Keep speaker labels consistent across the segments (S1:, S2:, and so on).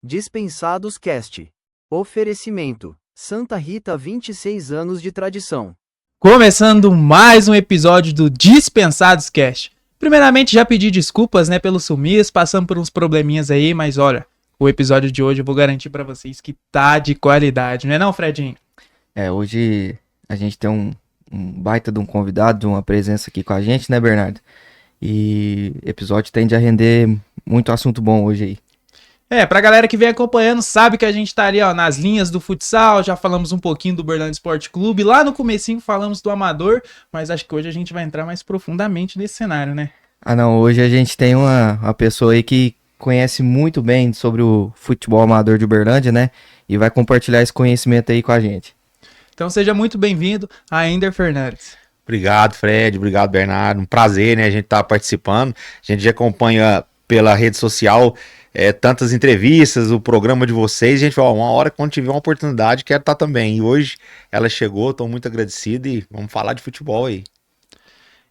S1: Dispensados Cast. Oferecimento: Santa Rita, 26 anos de tradição.
S2: Começando mais um episódio do Dispensados Cast. Primeiramente, já pedi desculpas, pelo sumiço, passando por uns probleminhas aí, mas olha, o episódio de hoje eu vou garantir pra vocês que tá de qualidade, não é não, Fredinho?
S3: Hoje a gente tem um baita de um convidado, uma presença aqui com a gente, né, Bernardo? E o episódio tende a render muito assunto bom hoje aí.
S2: Pra galera que vem acompanhando, sabe que a gente tá ali, ó, nas linhas do futsal, já falamos um pouquinho do Uberlândia Esporte Clube, lá no comecinho falamos do Amador, mas acho que hoje a gente vai entrar mais profundamente nesse cenário, né?
S3: Ah não, hoje a gente tem uma pessoa aí que conhece muito bem sobre o futebol amador de Uberlândia, né? E vai compartilhar esse conhecimento aí com a gente.
S2: Então seja muito bem-vindo a Ender Fernandes.
S4: Obrigado, Fred. Obrigado, Bernardo. Um prazer, né? A gente tá participando. A gente já acompanha pela rede social tantas entrevistas, o programa de vocês. A gente falou, uma hora, quando tiver uma oportunidade, quero estar também. E hoje ela chegou, estou muito agradecido e vamos falar de futebol aí.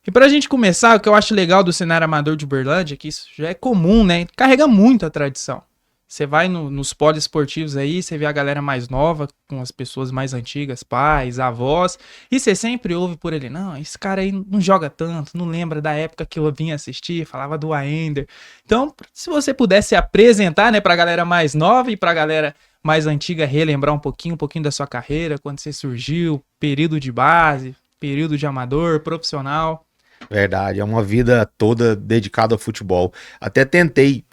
S2: E pra gente começar, o que eu acho legal do cenário amador de Uberlândia é que isso já é comum, né? Carrega muito a tradição. Você vai nos poliesportivos aí, você vê a galera mais nova, com as pessoas mais antigas, pais, avós, e você sempre ouve por ele, não, esse cara aí não joga tanto, não lembra da época que eu vinha assistir, falava do Aender. Então, se você pudesse apresentar, né, pra galera mais nova e pra galera mais antiga, relembrar um pouquinho da sua carreira, quando você surgiu, período de base, período de amador, profissional.
S4: Verdade, é uma vida toda dedicada ao futebol. Até tentei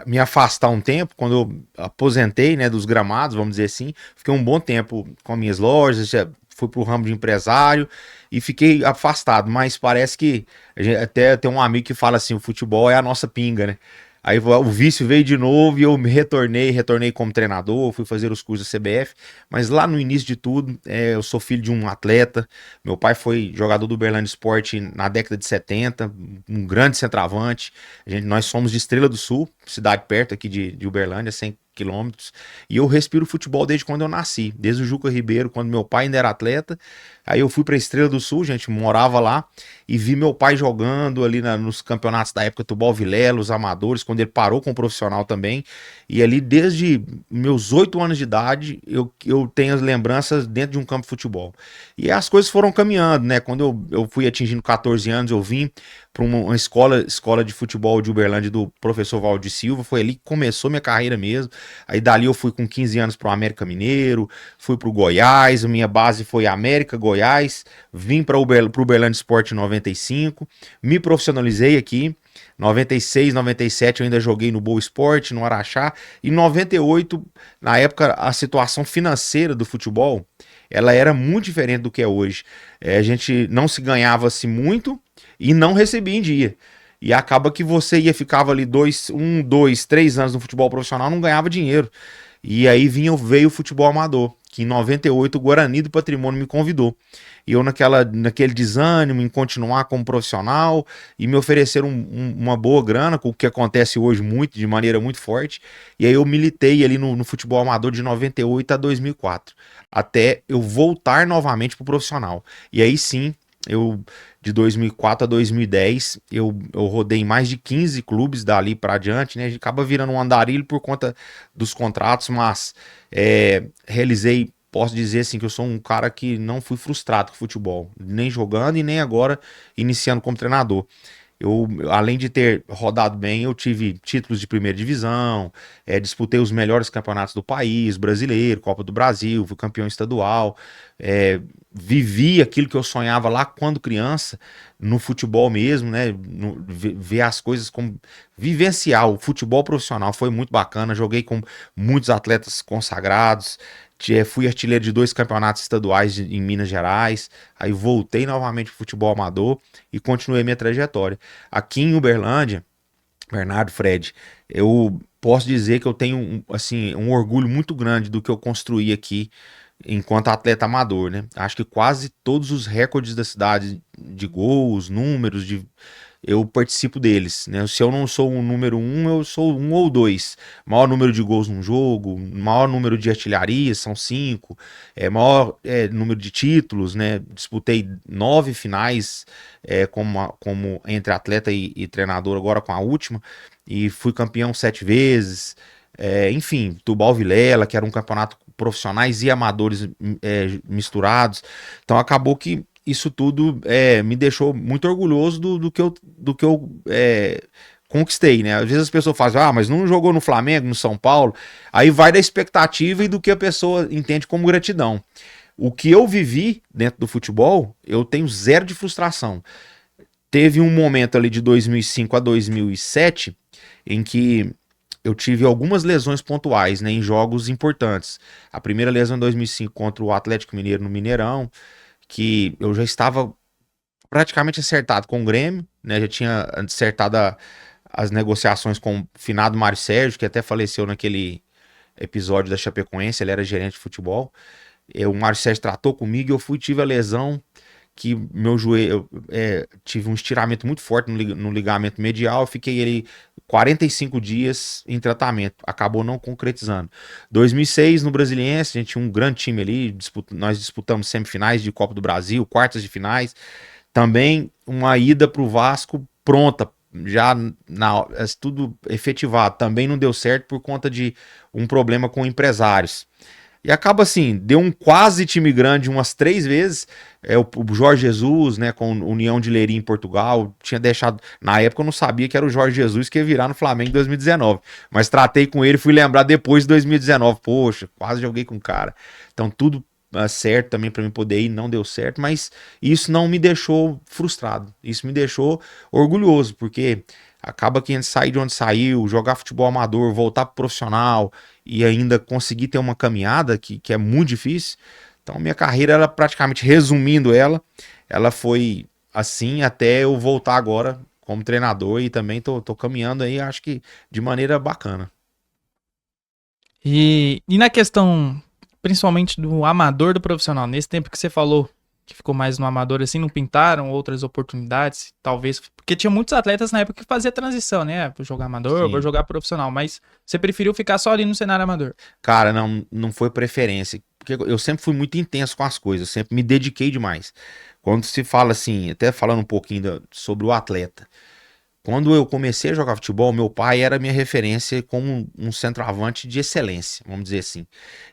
S4: me afastar um tempo, quando eu aposentei, né, dos gramados, vamos dizer assim. Fiquei um bom tempo com as minhas lojas, já fui pro ramo de empresário e fiquei afastado. Mas parece que até tem um amigo que fala assim, o futebol é a nossa pinga, né? Aí o vício veio de novo e eu me retornei como treinador, fui fazer os cursos da CBF, mas lá no início de tudo, eu sou filho de um atleta, meu pai foi jogador do Uberlândia Esporte na década de 70, um grande centroavante, nós somos de Estrela do Sul, cidade perto aqui de Uberlândia, 100 quilômetros, e eu respiro futebol desde quando eu nasci, desde o Juca Ribeiro, quando meu pai ainda era atleta. Aí eu fui pra Estrela do Sul, gente, morava lá, e vi meu pai jogando ali nos campeonatos da época, Tubal Vilela, os amadores, quando ele parou com o profissional também, e ali desde meus 8 anos de idade, eu tenho as lembranças dentro de um campo de futebol. E as coisas foram caminhando, né, quando eu fui atingindo 14 anos, eu vim para uma escola de futebol de Uberlândia do professor Valdir Silva, foi ali que começou minha carreira mesmo. Aí dali eu fui com 15 anos para o América Mineiro, fui para o Goiás, a minha base foi América, Goiás, vim para o Uberlândia Esporte em 95, me profissionalizei aqui, 96, 97 eu ainda joguei no Boa Esporte, no Araxá, e 98, na época, a situação financeira do futebol, ela era muito diferente do que é hoje. A gente não se ganhava-se muito e não recebia em dia. E acaba que você ficava ali 1, 2, 3 anos no futebol profissional, não ganhava dinheiro. E aí veio o futebol amador, que em 98 o Guarani do Patrimônio me convidou. E eu naquele desânimo em continuar como profissional e me ofereceram uma boa grana, com o que acontece hoje de maneira muito forte. E aí eu militei ali no futebol amador de 98 a 2004, até eu voltar novamente pro profissional. E aí sim, de 2004 a 2010, eu rodei em mais de 15 clubes dali para adiante, né? A gente acaba virando um andarilho por conta dos contratos, mas posso dizer assim, que eu sou um cara que não fui frustrado com futebol, nem jogando e nem agora iniciando como treinador. Além de ter rodado bem, eu tive títulos de primeira divisão, disputei os melhores campeonatos do país, brasileiro, Copa do Brasil, fui campeão estadual, vivi aquilo que eu sonhava lá quando criança, no futebol mesmo, né? Ver as coisas como vivenciar o futebol profissional foi muito bacana. Joguei com muitos atletas consagrados, fui artilheiro de 2 campeonatos estaduais em Minas Gerais, aí voltei novamente pro futebol amador e continuei minha trajetória. Aqui em Uberlândia, Bernardo, Fred, eu posso dizer que eu tenho assim, um orgulho muito grande do que eu construí aqui enquanto atleta amador, né? Acho que quase todos os recordes da cidade de gols, números, eu participo deles, né? Se eu não sou o número 1, eu sou 1 ou 2. Maior número de gols num jogo, maior número de artilharias, são 5. Maior número de títulos, né? Disputei 9 finais como entre atleta e treinador, agora com a última, e fui campeão 7 vezes. enfim, Tubal Vilela, que era um campeonato profissionais e amadores misturados. Então acabou que isso tudo me deixou muito orgulhoso do que eu conquistei, né? Às vezes as pessoas falam, mas não jogou no Flamengo, no São Paulo. Aí vai da expectativa e do que a pessoa entende como gratidão. O que eu vivi dentro do futebol, eu tenho zero de frustração. Teve um momento ali de 2005 a 2007 em que eu tive algumas lesões pontuais, né, em jogos importantes. A primeira lesão em 2005 contra o Atlético Mineiro no Mineirão, que eu já estava praticamente acertado com o Grêmio, né, já tinha acertado as negociações com o finado Mário Sérgio, que até faleceu naquele episódio da Chapecoense, ele era gerente de futebol. O Mário Sérgio tratou comigo e eu tive a lesão que meu joelho, tive um estiramento muito forte no ligamento medial, eu fiquei ali 45 dias em tratamento, acabou não concretizando. 2006 no Brasiliense, a gente tinha um grande time ali, nós disputamos semifinais de Copa do Brasil, quartas de finais, também uma ida para o Vasco pronta, já tudo efetivado, também não deu certo por conta de um problema com empresários. E acaba assim, deu um quase time grande umas 3 vezes, o Jorge Jesus, né, com União de Leiria em Portugal, tinha deixado, na época eu não sabia que era o Jorge Jesus que ia virar no Flamengo em 2019, mas tratei com ele, fui lembrar depois de 2019, poxa, quase joguei com o cara, então tudo certo também para mim poder ir, não deu certo, mas isso não me deixou frustrado, isso me deixou orgulhoso, porque acaba que a gente sair de onde saiu, jogar futebol amador, voltar pro profissional e ainda conseguir ter uma caminhada que é muito difícil. Então minha carreira, ela praticamente resumindo ela foi assim até eu voltar agora como treinador e também tô caminhando aí, acho que de maneira bacana.
S2: E na questão, principalmente do amador do profissional, nesse tempo que você falou que ficou mais no amador, assim, não pintaram outras oportunidades, talvez, porque tinha muitos atletas na época que fazia transição, né, vou jogar amador,
S4: Sim.
S2: vou jogar profissional, mas você preferiu ficar só ali no cenário amador?
S4: Cara, não foi preferência, porque eu sempre fui muito intenso com as coisas, sempre me dediquei demais. Quando se fala assim, até falando um pouquinho sobre o atleta, quando eu comecei a jogar futebol, meu pai era minha referência como um centroavante de excelência, vamos dizer assim.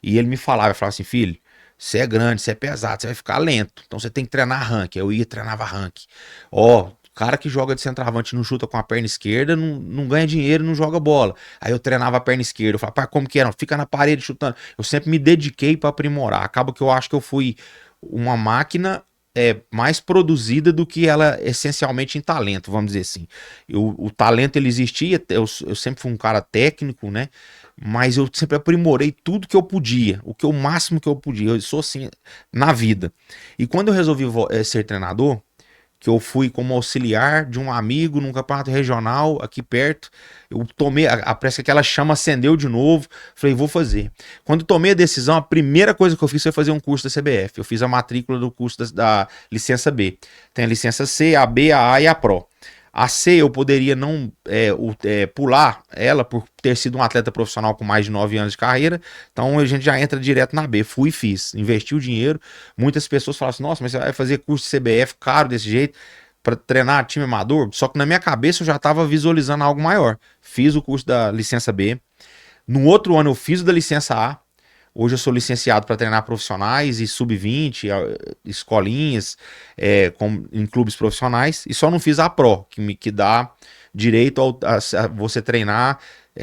S4: E ele me falava assim, filho, você é grande, você é pesado, você vai ficar lento, então você tem que treinar ranking. Eu ia e treinava ranking. Ó, o cara que joga de centroavante não chuta com a perna esquerda, não ganha dinheiro, não joga bola. Aí eu treinava a perna esquerda, eu falava, pai, como que era? Fica na parede chutando. Eu sempre me dediquei para aprimorar. Acaba que eu acho que eu fui uma máquina mais produzida do que ela essencialmente em talento, vamos dizer assim. O talento ele existia, eu sempre fui um cara técnico, né? Mas eu sempre aprimorei tudo que eu podia, o máximo que eu podia. Eu sou assim na vida. E quando eu resolvi ser treinador, que eu fui como auxiliar de um amigo num campeonato regional aqui perto, eu tomei, parece que aquela chama acendeu de novo, falei, vou fazer. Quando tomei a decisão, a primeira coisa que eu fiz foi fazer um curso da CBF, eu fiz a matrícula do curso da licença B, tem a licença C, a B, a A e a Pro. A C eu poderia não pular ela por ter sido um atleta profissional com mais de 9 anos de carreira, então a gente já entra direto na B. Fui e fiz, investi o dinheiro. Muitas pessoas falam assim, nossa, mas você vai fazer curso de CBF caro desse jeito para treinar time amador? Só que na minha cabeça eu já estava visualizando algo maior. Fiz o curso da licença B. No outro ano eu fiz o da licença A. Hoje eu sou licenciado para treinar profissionais e sub-20, escolinhas, em clubes profissionais, e só não fiz a Pro, que dá direito a você treinar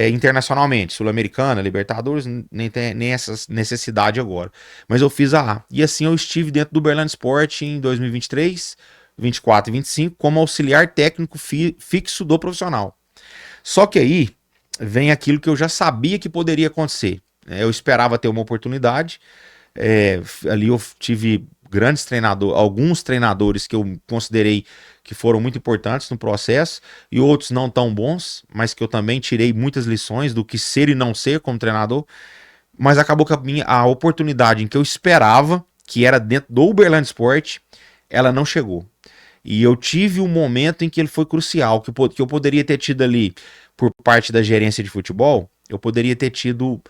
S4: internacionalmente, Sul-Americana, Libertadores, nem tem nem essa necessidade agora. Mas eu fiz a A. E assim eu estive dentro do Uberlândia Sport em 2023, 24 e 25, como auxiliar técnico fixo do profissional. Só que aí vem aquilo que eu já sabia que poderia acontecer. Eu esperava ter uma oportunidade, ali eu tive alguns treinadores que eu considerei que foram muito importantes no processo, e outros não tão bons, mas que eu também tirei muitas lições do que ser e não ser como treinador, mas acabou que a oportunidade em que eu esperava, que era dentro do Uberlândia Sport, ela não chegou. E eu tive um momento em que ele foi crucial, que eu poderia ter tido ali, por parte da gerência de futebol, eu poderia ter tido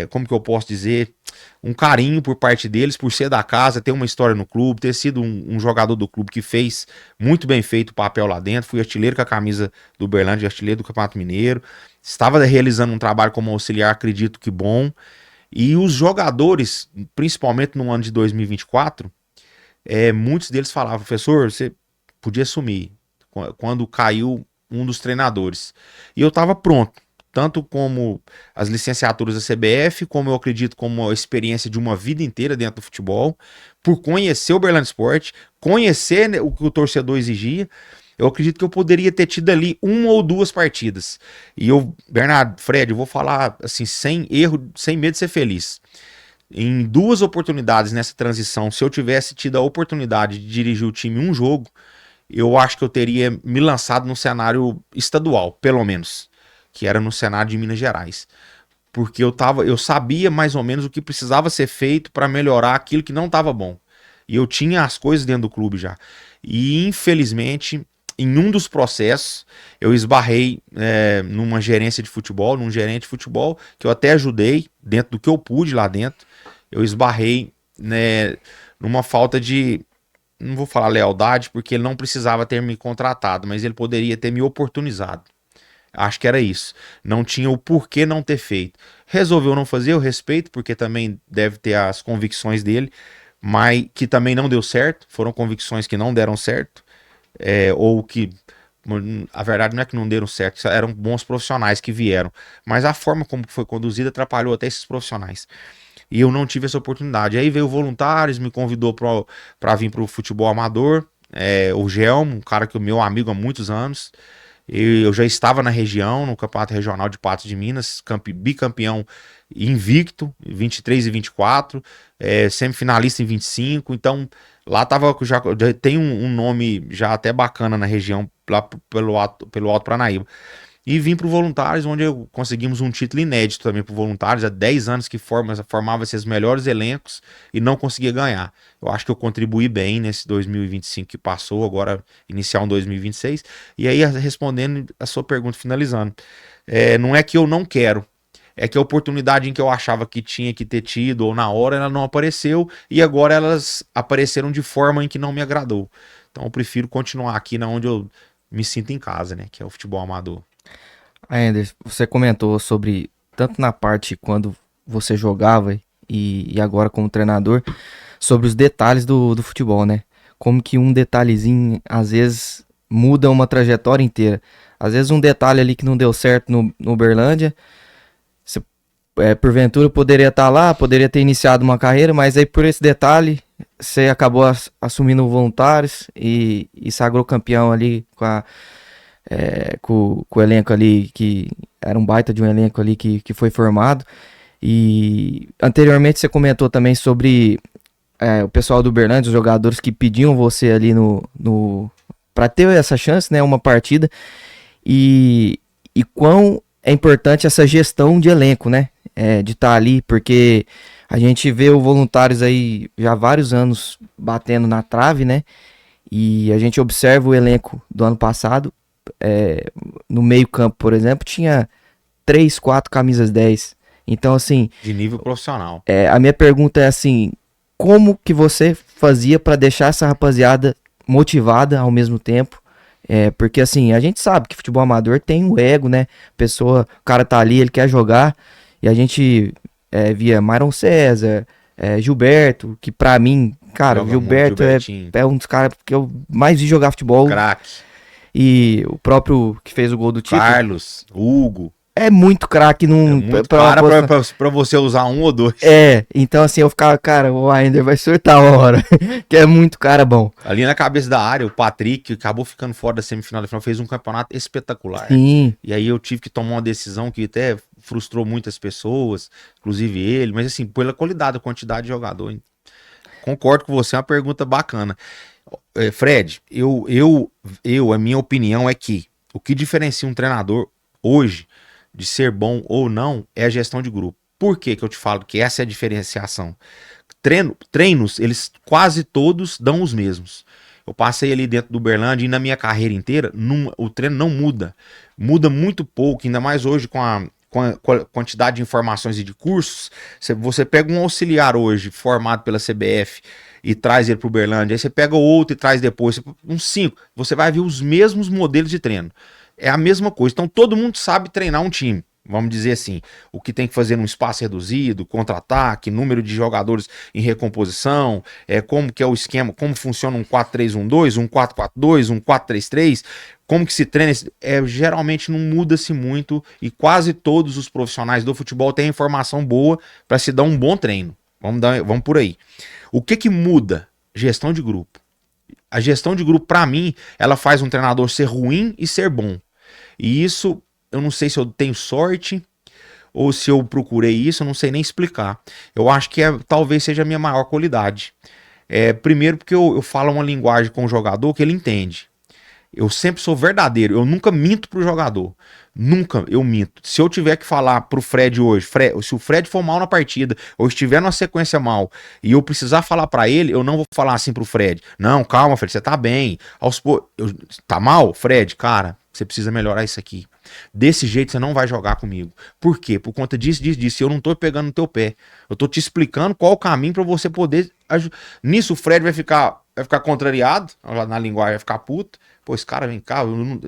S4: como que eu posso dizer, um carinho por parte deles, por ser da casa, ter uma história no clube, ter sido um jogador do clube que fez muito bem feito o papel lá dentro, fui artilheiro com a camisa do Uberlândia, artilheiro do Campeonato Mineiro, estava realizando um trabalho como auxiliar, acredito que bom. E os jogadores, principalmente no ano de 2024, muitos deles falavam, professor, você podia assumir quando caiu um dos treinadores. E eu estava pronto, tanto como as licenciaturas da CBF, como eu acredito como a experiência de uma vida inteira dentro do futebol, por conhecer o Uberlândia Sport, conhecer o que o torcedor exigia. Eu acredito que eu poderia ter tido ali 1 ou 2 partidas. E eu, Bernardo, Fred, eu vou falar assim, sem erro, sem medo de ser feliz. Em 2 oportunidades nessa transição, se eu tivesse tido a oportunidade de dirigir o time um jogo, eu acho que eu teria me lançado no cenário estadual, pelo menos, que era no cenário de Minas Gerais. Porque eu sabia mais ou menos o que precisava ser feito para melhorar aquilo que não estava bom. E eu tinha as coisas dentro do clube já. E infelizmente, em um dos processos, eu esbarrei numa gerência de futebol, num gerente de futebol, que eu até ajudei dentro do que eu pude lá dentro. Eu esbarrei, né, numa falta de, não vou falar lealdade, porque ele não precisava ter me contratado, mas ele poderia ter me oportunizado. Acho que era isso. Não tinha o porquê não ter feito. Resolveu não fazer, eu respeito, porque também deve ter as convicções dele, mas que também não deu certo. Foram convicções que não deram certo. Ou que, a verdade não é que não deram certo, eram bons profissionais que vieram. Mas a forma como foi conduzida atrapalhou até esses profissionais. E eu não tive essa oportunidade. Aí veio o Voluntários, me convidou para vir para o futebol amador. O Gelmo, um cara que é meu amigo há muitos anos. Eu já estava na região, no Campeonato Regional de Patos de Minas, bicampeão invicto, 23 e 24, semifinalista em 25, então lá já tem um nome já até bacana na região, lá pelo Alto Paranaíba. E vim para o Voluntários, onde conseguimos um título inédito também para o Voluntários. Há 10 anos que formava esses melhores elencos e não conseguia ganhar. Eu acho que eu contribuí bem nesse 2025 que passou, agora iniciar um 2026. E aí, respondendo a sua pergunta, finalizando, não é que eu não quero, é que a oportunidade em que eu achava que tinha que ter tido, ou na hora, ela não apareceu, e agora elas apareceram de forma em que não me agradou. Então eu prefiro continuar aqui na onde eu me sinto em casa, né, que é o futebol amador.
S3: Anderson, você comentou sobre, tanto na parte quando você jogava e agora como treinador, sobre os detalhes do futebol, né? Como que um detalhezinho, às vezes, muda uma trajetória inteira. Às vezes um detalhe ali que não deu certo no Uberlândia, você, porventura poderia estar lá, poderia ter iniciado uma carreira, mas aí por esse detalhe, você acabou assumindo Voluntários e sagrou campeão ali com o elenco ali, que era um baita de um elenco ali que foi formado. E anteriormente você comentou também sobre o pessoal do Uberlândia, os jogadores que pediam você ali para ter essa chance, né, uma partida, e quão é importante essa gestão de elenco, né, de estar ali, porque a gente vê o Voluntários aí já há vários anos batendo na trave, né, e a gente observa o elenco do ano passado, no meio campo, por exemplo, tinha 3, 4 camisas 10. Então, assim...
S4: De nível profissional.
S3: A minha pergunta é assim, como que você fazia para deixar essa rapaziada motivada ao mesmo tempo? Porque, assim, a gente sabe que futebol amador tem o ego, né? O cara tá ali, ele quer jogar. E a gente via Myron César, Gilberto, que pra mim, cara, o Gilberto é um dos caras que eu mais vi jogar futebol.
S4: Craque.
S3: E o próprio que fez o gol do título.
S4: Carlos, Hugo.
S3: É muito craque
S4: pra você usar um ou dois.
S3: Então assim, eu ficava, cara, o Ainder vai surtar uma hora, que é muito cara bom.
S4: Ali na cabeça da área, o Patrick, que acabou ficando fora da semifinal da final, fez um campeonato espetacular.
S3: Sim.
S4: E aí eu tive que tomar uma decisão que até frustrou muitas pessoas, inclusive ele, mas assim, pela qualidade, a quantidade de jogador. Concordo com você, é uma pergunta bacana. Fred, a minha opinião é que o que diferencia um treinador hoje de ser bom ou não é a gestão de grupo. Por que eu te falo que essa é a diferenciação? Treinos, eles quase todos dão os mesmos. Eu passei ali dentro do Uberlândia e na minha carreira inteira, o treino não muda. Muda muito pouco, ainda mais hoje com a quantidade de informações e de cursos. Você pega um auxiliar hoje, formado pela CBF, e traz ele para o Uberlândia, aí você pega outro e traz depois, uns 5, você vai ver os mesmos modelos de treino. é a mesma coisa. Então todo mundo sabe treinar um time. Vamos dizer assim, o que tem que fazer num espaço reduzido, contra-ataque, número de jogadores em recomposição, como que é o esquema, como funciona um 4-3-1-2, um 4-4-2, um 4-3-3, como que se treina. Geralmente não muda-se muito e quase todos os profissionais do futebol têm informação boa para se dar um bom treino. Vamos por aí. O que muda? Gestão de grupo. A gestão de grupo, para mim, ela faz um treinador ser ruim e ser bom. E isso... Eu não sei se eu tenho sorte ou se eu procurei isso, eu não sei nem explicar. Eu acho que talvez seja a minha maior qualidade. Primeiro porque eu falo uma linguagem com o jogador que ele entende. Eu sempre sou verdadeiro, eu nunca minto pro jogador. Nunca eu minto. Se eu tiver que falar pro Fred hoje, se o Fred for mal na partida, ou estiver numa sequência mal, e eu precisar falar pra ele, eu não vou falar assim pro Fred. Não, calma, Fred, você tá bem. Tá mal, Fred? Cara, você precisa melhorar isso aqui. Desse jeito você não vai jogar comigo. Por quê? Por conta disso. Eu não tô pegando no teu pé. Eu tô te explicando qual o caminho pra você poder... Nisso o Fred vai ficar contrariado, na linguagem vai ficar puto. Pô, esse cara vem cá,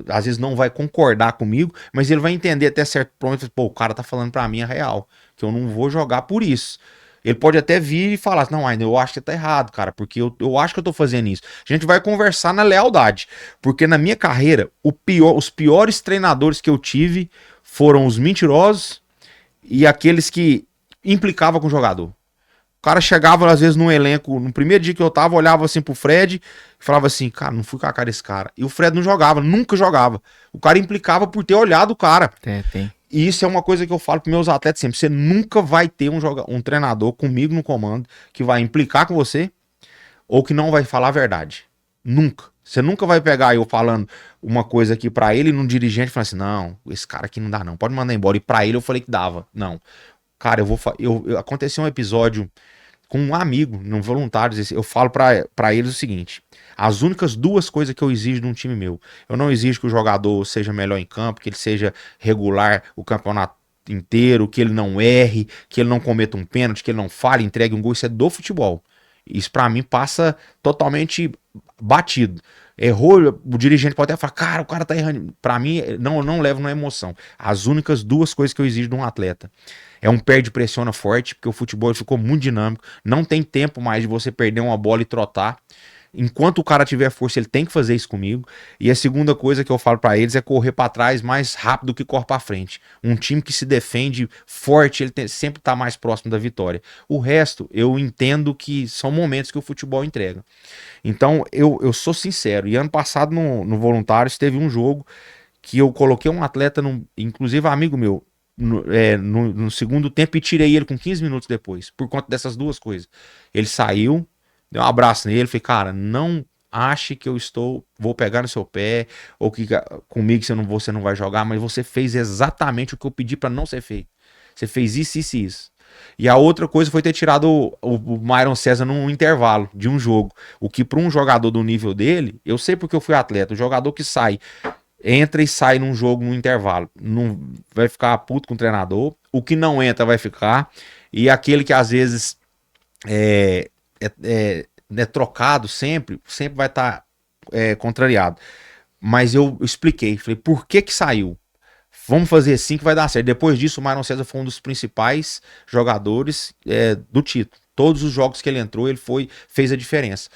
S4: às vezes não vai concordar comigo, mas ele vai entender até certo ponto. Pô, o cara tá falando pra mim a real, que eu não vou jogar por isso. Ele pode até vir e falar, não, ainda eu acho que tá errado, cara, porque eu acho que eu tô fazendo isso. A gente vai conversar na lealdade, porque na minha carreira, os piores treinadores que eu tive foram os mentirosos e aqueles que implicavam com o jogador. O cara chegava, às vezes, no elenco, no primeiro dia que eu tava, olhava assim pro Fred e falava assim, cara, não fui com a cara desse cara. E o Fred não jogava, nunca jogava. O cara implicava por ter olhado o cara.
S3: Tem.
S4: E isso é uma coisa que eu falo para meus atletas sempre. Você nunca vai ter um treinador comigo no comando que vai implicar com você ou que não vai falar a verdade. Nunca. Você nunca vai pegar eu falando uma coisa aqui para ele e num dirigente falar assim, não, esse cara aqui não dá não, pode mandar embora. E para ele eu falei que dava. Não. Cara, aconteceu um episódio com um amigo, no Voluntários, eu falo para eles o seguinte, as únicas duas coisas que eu exijo de um time meu, eu não exijo que o jogador seja melhor em campo, que ele seja regular o campeonato inteiro, que ele não erre, que ele não cometa um pênalti, que ele não falhe, entregue um gol, isso é do futebol. Isso pra mim passa totalmente batido. Errou, o dirigente pode até falar, cara, o cara tá errando. Pra mim, eu não levo na emoção. As únicas duas coisas que eu exijo de um atleta é um perde pressiona forte, porque o futebol ficou muito dinâmico. Não tem tempo mais de você perder uma bola e trotar. Enquanto o cara tiver força, ele tem que fazer isso comigo. E a segunda coisa que eu falo pra eles é correr pra trás mais rápido que corre pra frente. Um time que se defende forte, ele sempre tá mais próximo da vitória. O resto, eu entendo que são momentos que o futebol entrega. Então, eu sou sincero. E ano passado, no Voluntários, teve um jogo que eu coloquei um atleta, inclusive amigo meu, no segundo tempo e tirei ele com 15 minutos depois, por conta dessas duas coisas. Ele saiu, dei um abraço nele, falei, cara, não ache que vou pegar no seu pé, ou que comigo você não vai jogar, mas você fez exatamente o que eu pedi pra não ser feito. Você fez isso, isso e isso. E a outra coisa foi ter tirado o Myron César num intervalo de um jogo. O que para um jogador do nível dele, eu sei porque eu fui atleta, o jogador que entra e sai num jogo no intervalo, não vai ficar puto com o treinador, o que não entra vai ficar, e aquele que às vezes é trocado sempre vai estar contrariado. Mas eu expliquei, falei, por que saiu? Vamos fazer assim que vai dar certo. Depois disso, o Myron César foi um dos principais jogadores do título. Todos os jogos que ele entrou, fez a diferença.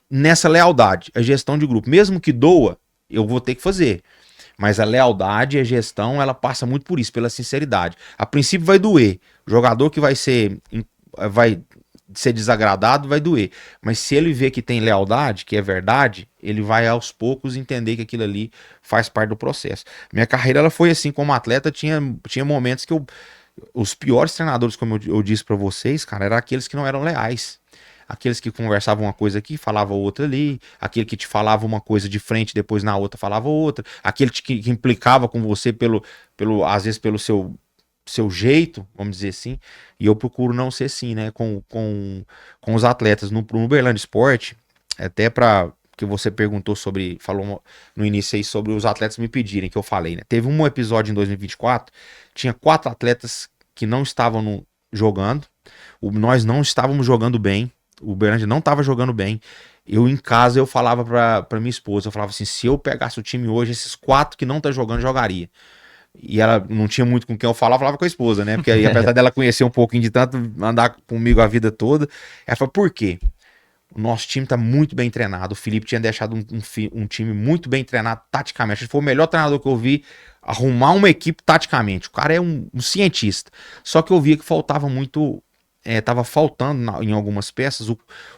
S4: Nessa lealdade, a gestão de grupo, mesmo que doa, eu vou ter que fazer. Mas a lealdade e a gestão, ela passa muito por isso, pela sinceridade. A princípio vai doer. O jogador que vai ser desagradado vai doer. Mas se ele vê que tem lealdade, que é verdade, ele vai aos poucos entender que aquilo ali faz parte do processo. Minha carreira ela foi assim, como atleta, tinha momentos que os piores treinadores, como eu disse pra vocês, cara, eram aqueles que não eram leais. Aqueles que conversavam uma coisa aqui, falavam outra ali, aquele que te falava uma coisa de frente, depois na outra falava outra, aquele que implicava com você às vezes pelo seu jeito, vamos dizer assim, e eu procuro não ser assim, né, com os atletas. No Uberlândia Esporte, até para que você perguntou falou no início aí sobre os atletas me pedirem, que eu falei, né, teve um episódio em 2024, tinha 4 atletas que não estavam jogando, nós não estávamos jogando bem, o Uberlândia não estava jogando bem, Eu em casa, eu falava pra minha esposa, eu falava assim, se eu pegasse o time hoje, esses 4 que não tá jogando, jogaria. E ela não tinha muito com quem eu falava com a esposa, né? Porque aí, apesar dela conhecer um pouquinho de tanto andar comigo a vida toda, ela falou, por quê? O nosso time tá muito bem treinado. O Felipe tinha deixado um time muito bem treinado taticamente. Ele foi o melhor treinador que eu vi arrumar uma equipe taticamente. O cara é um cientista. Só que eu via que faltava muito. Tava faltando em algumas peças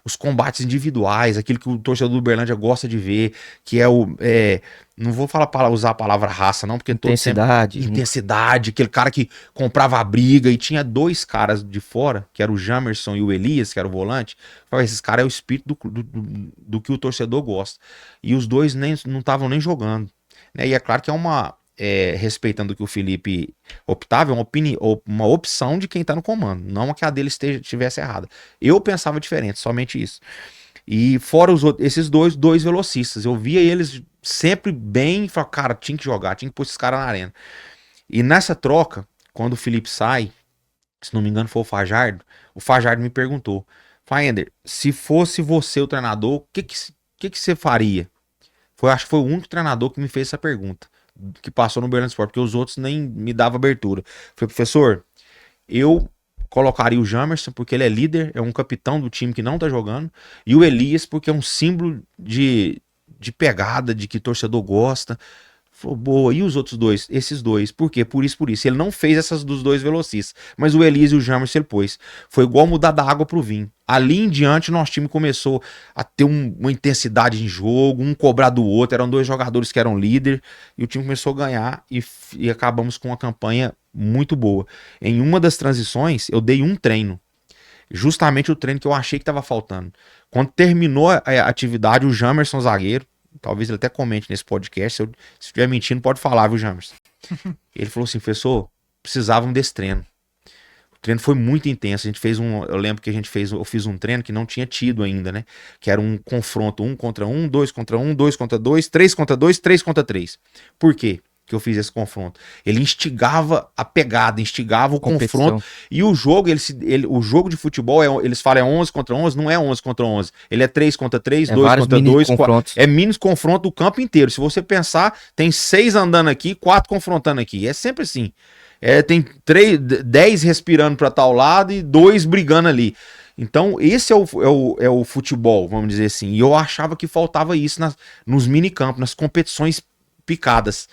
S4: os combates individuais, aquilo que o torcedor do Uberlândia gosta de ver, que é o. Não vou usar a palavra raça, não, porque intensidade, aquele cara que comprava a briga e tinha 2 caras de fora, que era o Jamerson e o Elias, que era o volante. Falei, esses caras é o espírito do que o torcedor gosta. E os dois não estavam nem jogando. Né? E é claro que é uma. Respeitando o que o Felipe optava, é uma opção de quem tá no comando, não que a dele estivesse errada. Eu pensava diferente, somente isso. E fora esses dois velocistas, eu via eles sempre bem e falava, cara, tinha que jogar, tinha que pôr esses caras na arena. E nessa troca, quando o Felipe sai, se não me engano foi o Fajardo me perguntou, Faender, se fosse você o treinador, o que você faria? Acho que foi o único treinador que me fez essa pergunta, que passou no Uberlândia Sport, porque os outros nem me davam abertura. Falei, professor, eu colocaria o Jamerson porque ele é líder, é um capitão do time que não tá jogando, e o Elias porque é um símbolo de pegada, de que torcedor gosta. Falou, boa, e os outros dois? Esses dois, por quê? Por isso. Ele não fez essas dos 2 velocistas, mas o Elias e o Jamerson ele pôs. Foi igual mudar da água pro vinho. Ali em diante, o nosso time começou a ter uma intensidade em jogo, um cobrar do outro, eram 2 jogadores que eram líder, e o time começou a ganhar e acabamos com uma campanha muito boa. Em uma das transições, eu dei um treino, justamente o treino que eu achei que estava faltando. Quando terminou a atividade, o Jamerson, zagueiro, talvez ele até comente nesse podcast, se estiver mentindo pode falar, viu, Jamerson? Ele falou assim, professor, precisavam desse treino. O treino foi muito intenso, a gente fez eu lembro que eu fiz um treino que não tinha tido ainda, né? Que era um confronto 1 contra 1, 2 contra 1, 2 contra 2, 3 contra 2, 3 contra 3. Por quê que eu fiz esse confronto? Ele instigava a pegada, instigava o confronto. E o jogo, o jogo de futebol, eles falam 11 contra 11, não é 11 contra 11. Ele é 3 contra 3, 2 contra 2. É mini confronto do campo inteiro. Se você pensar, tem 6 andando aqui, 4 confrontando aqui. É sempre assim. Tem 10 respirando para tal lado e 2 brigando ali. Então, esse é o futebol, vamos dizer assim. E eu achava que faltava isso nos minicampos, nas competições picadas.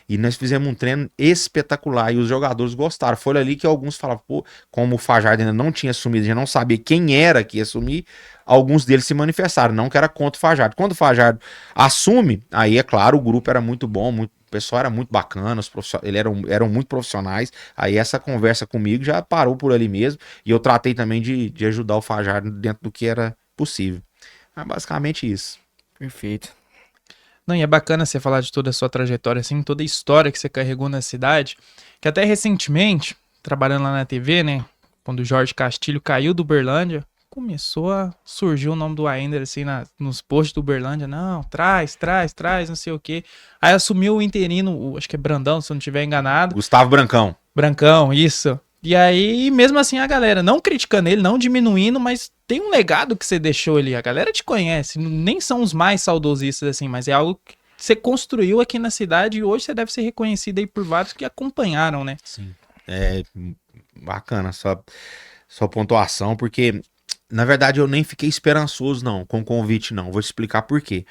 S4: E nós fizemos um treino espetacular e os jogadores gostaram. Foi ali que alguns falavam, pô, como o Fajardo ainda não tinha assumido, já não sabia quem era que ia assumir, alguns deles se manifestaram, não que era contra o Fajardo. Quando o Fajardo assume, aí é claro, o grupo era muito bom, o pessoal era muito bacana, eles eram muito profissionais, aí essa conversa comigo já parou por ali mesmo, e eu tratei também de ajudar o Fajardo dentro do que era possível. Mas basicamente isso.
S3: Perfeito.
S2: Não, e é bacana você falar de toda a sua trajetória, assim, toda a história que você carregou na cidade, que até recentemente, trabalhando lá na TV, né, quando o Jorge Castilho caiu do Uberlândia, começou a surgir o nome do Aender, assim, nos posts do Uberlândia, não, traz, não sei o quê. Aí assumiu o interino, acho que é Brandão, se eu não estiver enganado.
S4: Gustavo Brancão.
S2: Brancão, isso. E aí, mesmo assim, a galera não criticando ele, não diminuindo, mas tem um legado que você deixou ali. A galera te conhece, nem são os mais saudosistas, assim, mas é algo que você construiu aqui na cidade e hoje você deve ser reconhecido aí por vários que acompanharam, né?
S4: Sim. É bacana sua pontuação, porque, na verdade, eu nem fiquei esperançoso, não, com o convite, não. Vou te explicar por quê.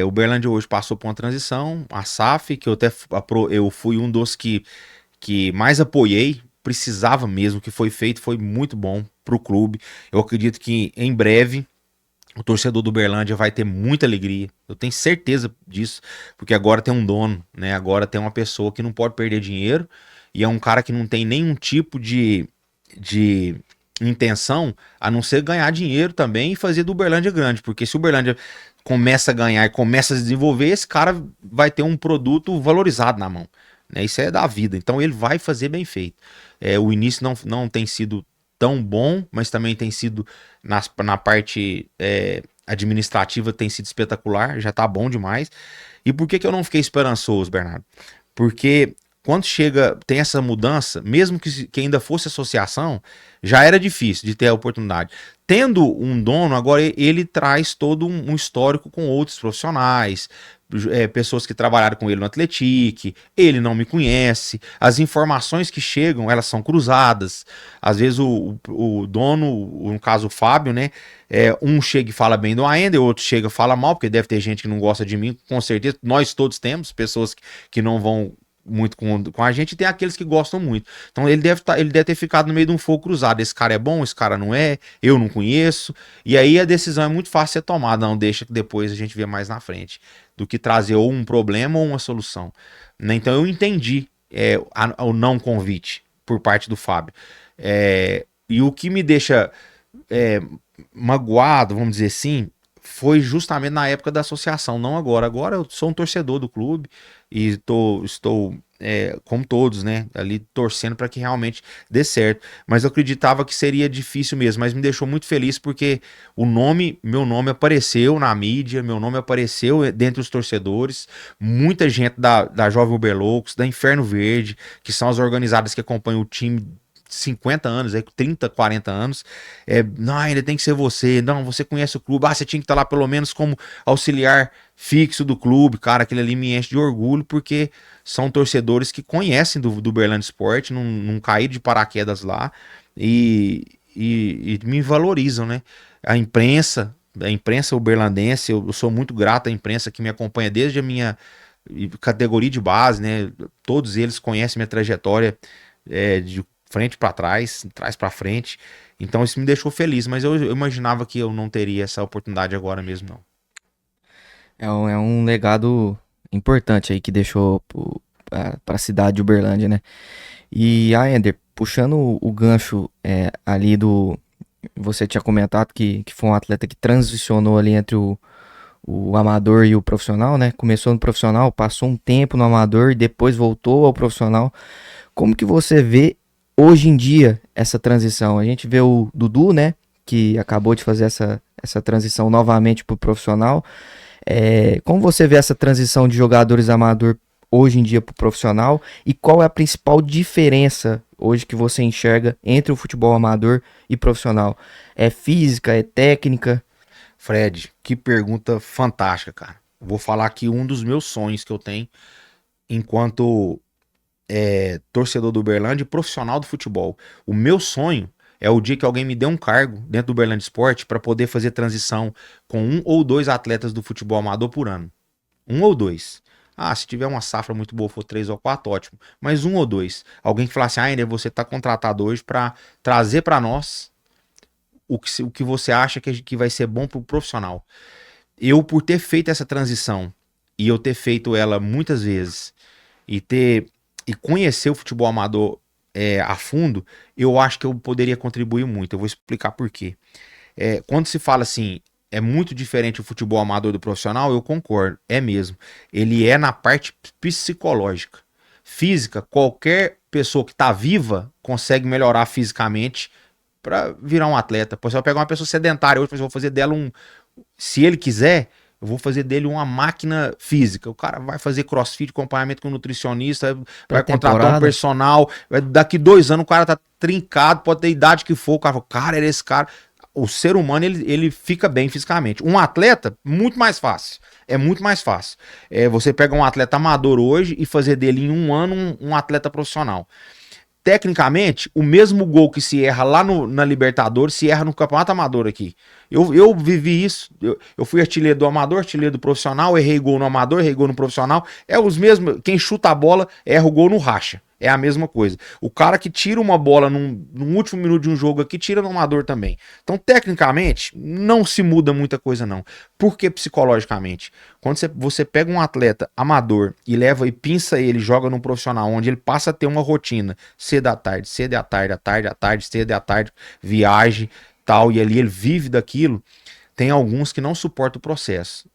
S4: O Uberlândia hoje passou por uma transição, a SAF, que eu fui um dos que mais apoiei, precisava mesmo, que foi feito, foi muito bom pro clube. Eu acredito que em breve o torcedor do Uberlândia vai ter muita alegria. Eu tenho certeza disso, porque agora tem um dono, né? Agora tem uma pessoa que não pode perder dinheiro e é um cara que não tem nenhum tipo de intenção a não ser ganhar dinheiro também e fazer do Uberlândia grande, porque se o Uberlândia começa a ganhar e começa a se desenvolver, esse cara vai ter um produto valorizado na mão. Isso é da vida, então ele vai fazer bem feito. O início não tem sido tão bom, mas também tem sido na parte administrativa tem sido espetacular, já tá bom demais. E por que eu não fiquei esperançoso, Bernardo? Porque quando tem essa mudança, mesmo que ainda fosse associação, já era difícil de ter a oportunidade. Tendo um dono, agora ele traz todo um histórico com outros profissionais, pessoas que trabalharam com ele no Atletique, ele não me conhece, as informações que chegam, elas são cruzadas. Às vezes o dono, no caso o Fábio, né, um chega e fala bem do Aender, o outro chega e fala mal, porque deve ter gente que não gosta de mim, com certeza, nós todos temos, pessoas que não vão muito com a gente, e tem aqueles que gostam muito. Então ele deve ter ficado no meio de um fogo cruzado. Esse cara é bom, esse cara não é, eu não conheço. E aí a decisão é muito fácil de ser tomada. Não deixa que depois a gente vê mais na frente. Do que trazer ou um problema ou uma solução. Né? Então eu entendi o não convite por parte do Fábio. E o que me deixa magoado, vamos dizer assim, foi justamente na época da associação, não agora. Agora eu sou um torcedor do clube e estou como todos, né, ali torcendo para que realmente dê certo. Mas eu acreditava que seria difícil mesmo, mas me deixou muito feliz porque meu nome apareceu na mídia, meu nome apareceu dentre os torcedores, muita gente da Jovem Uberloucos, da Inferno Verde, que são as organizadas que acompanham o time 50 anos, 30, 40 anos, não, ainda tem que ser você, não, você conhece o clube, você tinha que estar lá pelo menos como auxiliar fixo do clube, cara, aquele ali me enche de orgulho, porque são torcedores que conhecem do Uberlândia Esporte, não caíram de paraquedas lá, e me valorizam, né, a imprensa uberlandense, eu sou muito grato à imprensa que me acompanha desde a minha categoria de base, né, todos eles conhecem minha trajetória de frente para trás para frente, então isso me deixou feliz, mas eu imaginava que eu não teria essa oportunidade agora mesmo, não.
S3: É um legado importante aí que deixou para a cidade de Uberlândia, né? E, Aender, puxando o gancho ali você tinha comentado que foi um atleta que transicionou ali entre o amador e o profissional, né? Começou no profissional, passou um tempo no amador e depois voltou ao profissional. Como que você vê hoje em dia essa transição? A gente vê o Dudu, né, que acabou de fazer essa transição novamente para o profissional. Como você vê essa transição de jogadores amador hoje em dia para o profissional e qual é a principal diferença hoje que você enxerga entre o futebol amador e profissional? É física, é técnica?
S4: Fred, que pergunta fantástica, cara. Vou falar aqui um dos meus sonhos que eu tenho enquanto torcedor do Uberlândia e profissional do futebol. O meu sonho é o dia que alguém me dê um cargo dentro do Uberlândia Esporte para poder fazer transição com 1 ou 2 atletas do futebol amador por ano. 1 ou 2. Se tiver uma safra muito boa, for 3 ou 4, ótimo. Mas 1 ou 2. Alguém que falasse, Ainer, você está contratado hoje para trazer para nós o que você acha que vai ser bom para o profissional. Eu, por ter feito essa transição, e eu ter feito ela muitas vezes, e conhecer o futebol amador a fundo, eu acho que eu poderia contribuir muito. Eu vou explicar por quê. Quando se fala assim, é muito diferente o futebol amador do profissional, eu concordo, é mesmo. Ele é na parte psicológica. Física, qualquer pessoa que está viva consegue melhorar fisicamente para virar um atleta. Você vai pegar uma pessoa sedentária hoje, eu vou fazer dela se ele quiser, eu vou fazer dele uma máquina física. O cara vai fazer crossfit, acompanhamento com um nutricionista, vai contratar um personal. Daqui 2 anos o cara tá trincado, pode ter idade que for. O cara fala, cara, era esse cara. O ser humano, ele fica bem fisicamente. Um atleta, muito mais fácil. É muito mais fácil. Você pega um atleta amador hoje e fazer dele em 1 ano um atleta profissional. Tecnicamente, o mesmo gol que se erra lá na Libertadores, se erra no Campeonato Amador aqui. Eu vivi isso. Eu fui artilheiro do amador, artilheiro do profissional, errei gol no amador, errei gol no profissional. É os mesmos. Quem chuta a bola, erra o gol no racha. É a mesma coisa. O cara que tira uma bola no último minuto de um jogo aqui, tira no amador também. Então, tecnicamente, não se muda muita coisa, não. Por que psicologicamente? Quando você pega um atleta amador e leva e pinça ele, joga num profissional, onde ele passa a ter uma rotina, cedo à tarde, cedo à tarde, à tarde, à tarde, cedo à tarde, viagem, tal, e ali ele vive daquilo, tem alguns que não suportam o processo.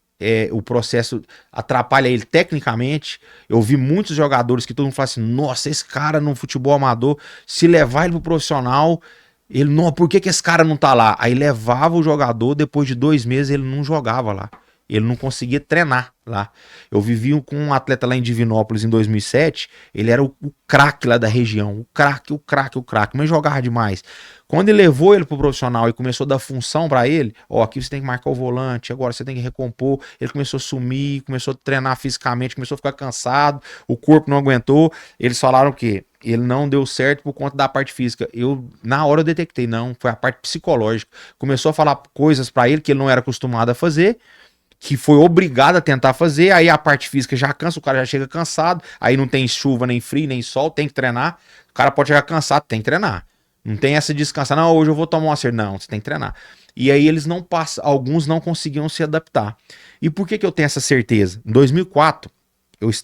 S4: O processo atrapalha ele tecnicamente. Eu vi muitos jogadores que todo mundo fala assim, nossa, esse cara no futebol amador, se levar ele pro profissional, não, por que esse cara não tá lá? Aí levava o jogador, depois de 2 meses ele não jogava lá. Ele não conseguia treinar lá. Eu vivi com um atleta lá em Divinópolis em 2007. Ele era o craque lá da região. O craque. Mas jogava demais. Quando ele levou ele pro profissional e começou a dar função pra ele, ó, aqui você tem que marcar o volante, agora você tem que recompor. Ele começou a sumir, começou a treinar fisicamente, começou a ficar cansado, o corpo não aguentou. Eles falaram que ele não deu certo por conta da parte física. Na hora eu detectei, não, foi a parte psicológica. Começou a falar coisas pra ele que ele não era acostumado a fazer, que foi obrigado a tentar fazer, aí a parte física já cansa, o cara já chega cansado, aí não tem chuva, nem frio, nem sol, tem que treinar. O cara pode chegar cansado, tem que treinar. Não tem essa de descansar, não, hoje eu vou tomar uma cerveja. Não, você tem que treinar. E aí eles não passam, alguns não conseguiam se adaptar. E por que eu tenho essa certeza? Em 2004,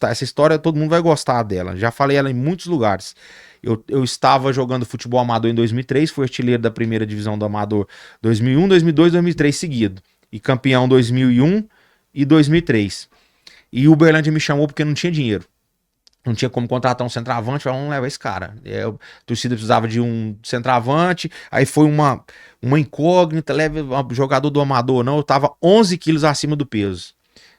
S4: essa história todo mundo vai gostar dela, já falei ela em muitos lugares. Eu estava jogando futebol amador em 2003, fui artilheiro da primeira divisão do amador 2001, 2002, 2003 seguido. E campeão 2001 e 2003. E o Uberlândia me chamou porque não tinha dinheiro. Não tinha como contratar um centroavante, vamos levar esse cara. A torcida precisava de um centroavante, aí foi uma incógnita, leva um jogador do amador, não, eu tava 11 quilos acima do peso.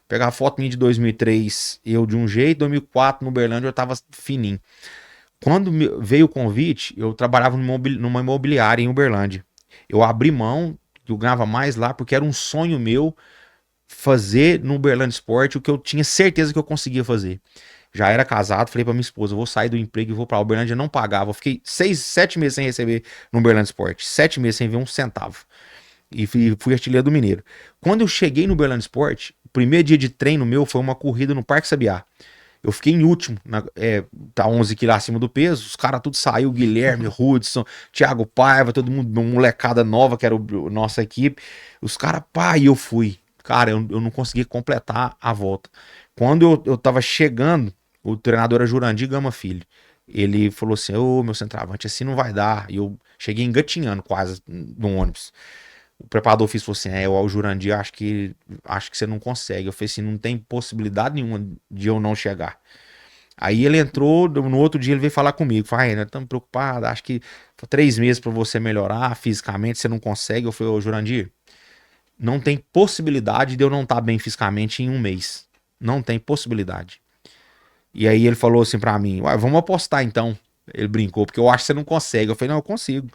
S4: Pegar a foto minha de 2003, eu de um jeito, 2004 no Uberlândia eu tava fininho. Quando veio o convite, eu trabalhava numa imobiliária em Uberlândia. Eu abri mão, eu ganhava mais lá, porque era um sonho meu fazer no Uberlândia Sport o que eu tinha certeza que eu conseguia fazer. Já era casado, falei pra minha esposa, eu vou sair do emprego e vou pra Uberlândia, não pagava. Eu fiquei 7 meses sem receber no Uberlândia Sport, 7 meses sem ver um centavo. E fui artilheiro do Mineiro. Quando eu cheguei no Uberlândia Sport, o primeiro dia de treino meu foi uma corrida no Parque Sabiá. Eu fiquei em último, tá 11 quilos acima do peso, os caras tudo saiu, Guilherme, Hudson, Thiago Paiva, todo mundo, uma molecada nova, que era a nossa equipe. Os caras, pá, e eu fui. Cara, eu não consegui completar a volta. Quando eu tava chegando, o treinador era Jurandir Gama Filho. Ele falou assim, ô, meu centroavante, assim não vai dar. E eu cheguei engatinhando quase no ônibus. O preparador físico falou assim, o Jurandir, acho que você não consegue. Eu falei assim, não tem possibilidade nenhuma de eu não chegar. Aí ele entrou, no outro dia ele veio falar comigo. Falei, nós estamos preocupados, acho que 3 meses para você melhorar fisicamente, você não consegue. Eu falei, ô Jurandir, não tem possibilidade de eu não estar bem fisicamente em 1 mês. Não tem possibilidade. E aí ele falou assim pra mim, vamos apostar então. Ele brincou, porque eu acho que você não consegue. Eu falei, não, eu consigo.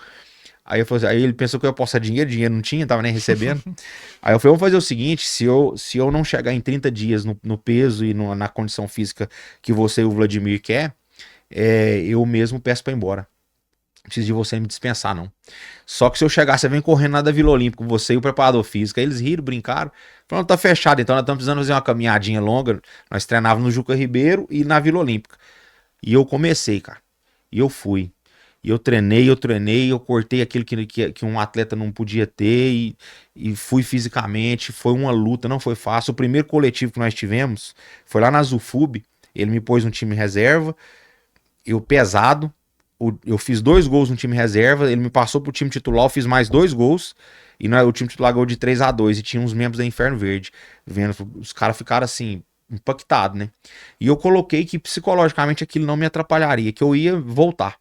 S4: Aí ele pensou que eu ia apostar dinheiro não tinha, tava nem recebendo. Aí eu falei, vamos fazer o seguinte, se eu não chegar em 30 dias no peso e na condição física que você e o Vladimir quer, eu mesmo peço pra ir embora. Não preciso de você me dispensar, não. Só que se eu chegar, você vem correndo lá da Vila Olímpica, você e o preparador físico. Aí eles riram, brincaram. Falaram, tá fechado, então nós estamos precisando fazer uma caminhadinha longa. Nós treinávamos no Juca Ribeiro e na Vila Olímpica. E eu comecei, cara. E eu fui. E eu treinei, eu cortei aquilo que um atleta não podia ter e fui fisicamente. Foi uma luta, não foi fácil. O primeiro coletivo que nós tivemos foi lá na Zufub. Ele me pôs no time reserva, eu pesado. Eu fiz 2 gols no time reserva, ele me passou pro time titular, eu fiz mais 2 gols, e o time titular ganhou de 3-2, e tinha uns membros da Inferno Verde, vendo, os caras ficaram assim, impactados, né? E eu coloquei que psicologicamente aquilo não me atrapalharia, que eu ia voltar.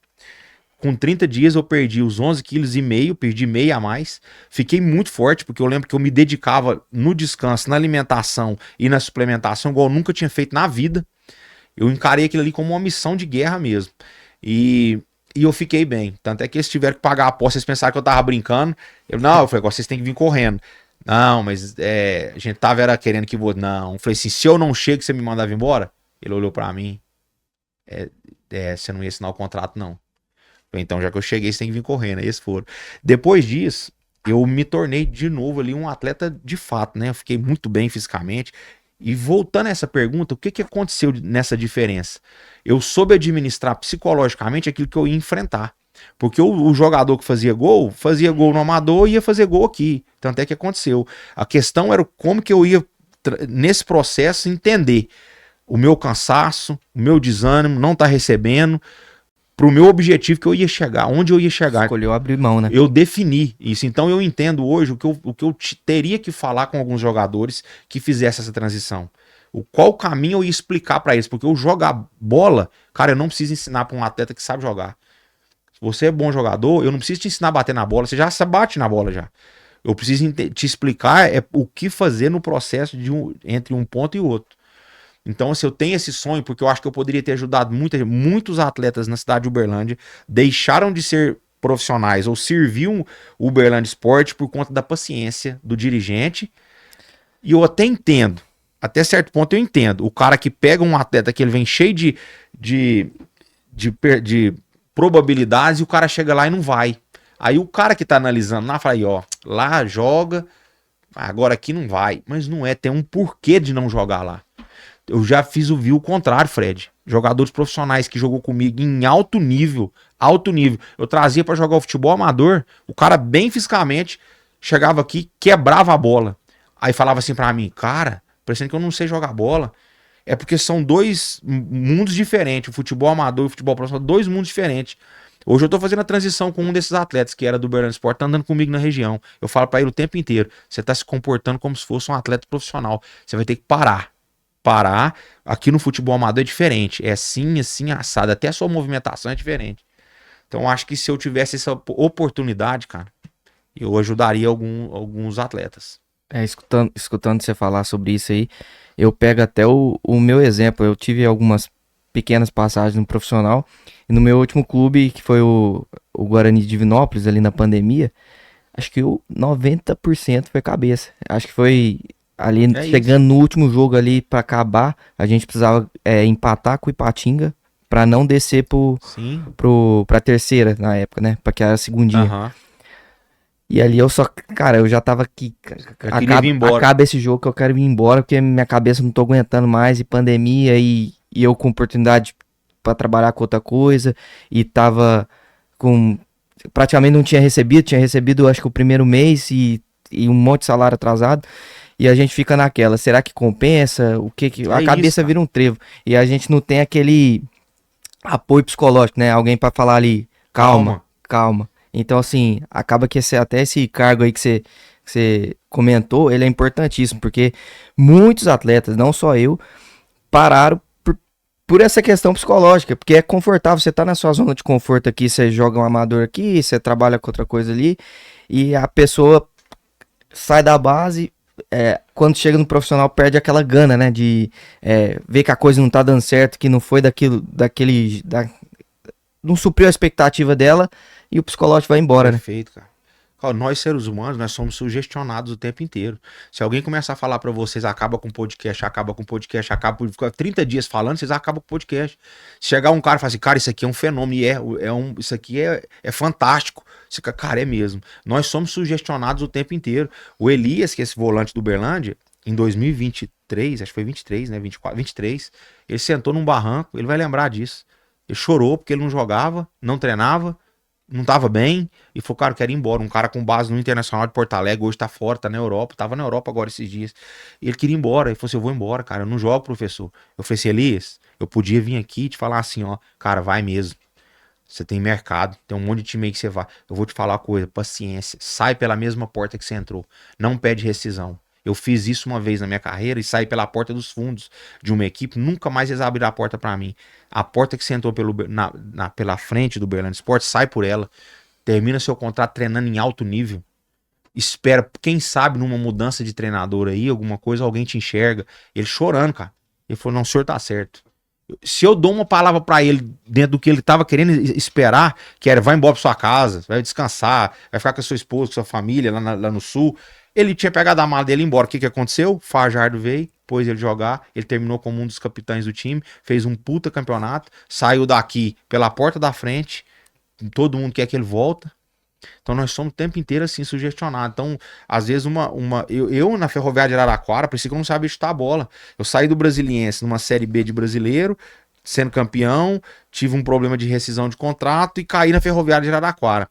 S4: Com 30 dias eu perdi os 11,5 kg, perdi meio a mais, fiquei muito forte, porque eu lembro que eu me dedicava no descanso, na alimentação e na suplementação, igual eu nunca tinha feito na vida. Eu encarei aquilo ali como uma missão de guerra mesmo. E eu fiquei bem. Tanto é que eles tiveram que pagar a aposta, vocês pensaram que eu tava brincando. Eu falei, vocês têm que vir correndo. Não, mas a gente tava querendo que vou. Não, eu falei assim, se eu não chego, você me mandava embora? Ele olhou pra mim. Você não ia assinar o contrato, não. Eu falei, então, já que eu cheguei, você tem que vir correndo. Aí eles foram. Depois disso, eu me tornei de novo ali um atleta de fato, né? Eu fiquei muito bem fisicamente. E voltando a essa pergunta, o que aconteceu nessa diferença? Eu soube administrar psicologicamente aquilo que eu ia enfrentar. Porque o jogador que fazia gol no amador e ia fazer gol aqui. Tanto é que aconteceu. A questão era como que eu ia, nesse processo, entender o meu cansaço, o meu desânimo, não estar recebendo, pro meu objetivo que eu ia chegar, onde eu ia chegar.
S3: Escolheu abrir mão, né?
S4: Eu defini isso. Então eu entendo hoje o que eu teria que falar com alguns jogadores que fizessem essa transição. Qual caminho eu ia explicar pra eles. Porque eu jogar bola, cara, eu não preciso ensinar pra um atleta que sabe jogar. Se você é bom jogador, eu não preciso te ensinar a bater na bola. Você já bate na bola já. Eu preciso te explicar o que fazer no processo entre um ponto e o outro. Então, assim, eu tenho esse sonho, porque eu acho que eu poderia ter ajudado muitos atletas na cidade de Uberlândia, deixaram de ser profissionais ou serviam o Uberlândia Esporte por conta da paciência do dirigente. E eu até entendo, até certo ponto eu entendo, o cara que pega um atleta que ele vem cheio de probabilidades e o cara chega lá e não vai. Aí o cara que tá analisando lá fala aí, ó, lá joga, agora aqui não vai. Mas não é, tem um porquê de não jogar lá. Eu já vi o contrário, Fred. Jogadores profissionais que jogou comigo em alto nível. Eu trazia pra jogar o futebol amador, o cara bem fisicamente chegava aqui, quebrava a bola. Aí falava assim pra mim, cara, parecendo que eu não sei jogar bola. É porque são dois mundos diferentes, o futebol amador e o futebol profissional, dois mundos diferentes. Hoje eu tô fazendo a transição com um desses atletas, que era do Uberlândia Sport, tá andando comigo na região. Eu falo pra ele o tempo inteiro, você tá se comportando como se fosse um atleta profissional. Você vai ter que parar. Aqui no futebol amador é diferente. É assim, assado. Até a sua movimentação é diferente. Então eu acho que se eu tivesse essa oportunidade, cara, eu ajudaria alguns atletas.
S3: Escutando você falar sobre isso aí, eu pego até o meu exemplo. Eu tive algumas pequenas passagens no profissional, e no meu último clube, que foi o Guarani de Divinópolis, ali na pandemia, acho que o 90% foi cabeça. Acho que foi ali, chegando no último jogo ali pra acabar, a gente precisava empatar com o Ipatinga pra não descer pra terceira na época, né? Pra que era a segundinha.
S4: Uhum.
S3: E ali eu já tava aqui, acaba esse jogo que eu quero ir embora, porque minha cabeça não tô aguentando mais, e pandemia, e eu com oportunidade pra trabalhar com outra coisa, e tava praticamente não tinha recebido acho que o primeiro mês, e um monte de salário atrasado, e a gente fica naquela, será que compensa? A cabeça vira um trevo, e a gente não tem aquele apoio psicológico, né? Alguém pra falar ali, calma. Então, assim, acaba que até esse cargo aí que você comentou, ele é importantíssimo, porque muitos atletas, não só eu, pararam por essa questão psicológica, porque é confortável, você tá na sua zona de conforto aqui, você joga um amador aqui, você trabalha com outra coisa ali, e a pessoa sai da base, quando chega no profissional perde aquela gana, né, de ver que a coisa não tá dando certo, que não foi não supriu a expectativa dela, e o psicológico vai embora,
S4: Perfeito, né? Cara, nós seres humanos, nós somos sugestionados o tempo inteiro. Se alguém começar a falar pra vocês, acaba com o podcast, acaba por ficar 30 dias falando, vocês acabam com o podcast. Se chegar um cara e falar assim, cara, isso aqui é um fenômeno, isso aqui é fantástico. Cara, é mesmo. Nós somos sugestionados o tempo inteiro. O Elias, que é esse volante do Uberlândia, em 2023, acho que foi 23, né, 23, ele sentou num barranco, ele vai lembrar disso. Ele chorou porque ele não jogava, não treinava, não tava bem, e falou, cara, eu quero ir embora. Um cara com base no Internacional de Porto Alegre, hoje tá fora, tá na Europa, tava na Europa agora esses dias. E ele queria ir embora, ele falou assim, eu vou embora, cara, eu não jogo, professor. Eu falei assim, Elias, eu podia vir aqui e te falar assim, ó, cara, vai mesmo. Você tem mercado, tem um monte de time aí que você vai. Eu vou te falar uma coisa, paciência, sai pela mesma porta que você entrou, não pede rescisão. Eu fiz isso uma vez na minha carreira e saí pela porta dos fundos de uma equipe, nunca mais eles abriram a porta pra mim. A porta que você entrou pela frente do Uberlândia Sport, sai por ela, termina seu contrato treinando em alto nível, espera, quem sabe numa mudança de treinador aí, alguma coisa, alguém te enxerga. Ele chorando, cara. Ele falou, não, o senhor tá certo. Se eu dou uma palavra pra ele dentro do que ele tava querendo esperar, que era, vai embora pra sua casa, vai descansar, vai ficar com a sua esposa, com a sua família lá no sul, ele tinha pegado a mala dele e ir embora. O que aconteceu? Fajardo veio, pôs ele jogar, ele terminou como um dos capitães do time, fez um puta campeonato, saiu daqui pela porta da frente, todo mundo quer que ele volta. Então nós somos o tempo inteiro assim, sugestionados. Então, às vezes, eu na Ferroviária de Araraquara, por isso que eu não sabia chutar a bola. Eu saí do Brasiliense numa Série B de brasileiro, sendo campeão, tive um problema de rescisão de contrato e caí na Ferroviária de Araraquara.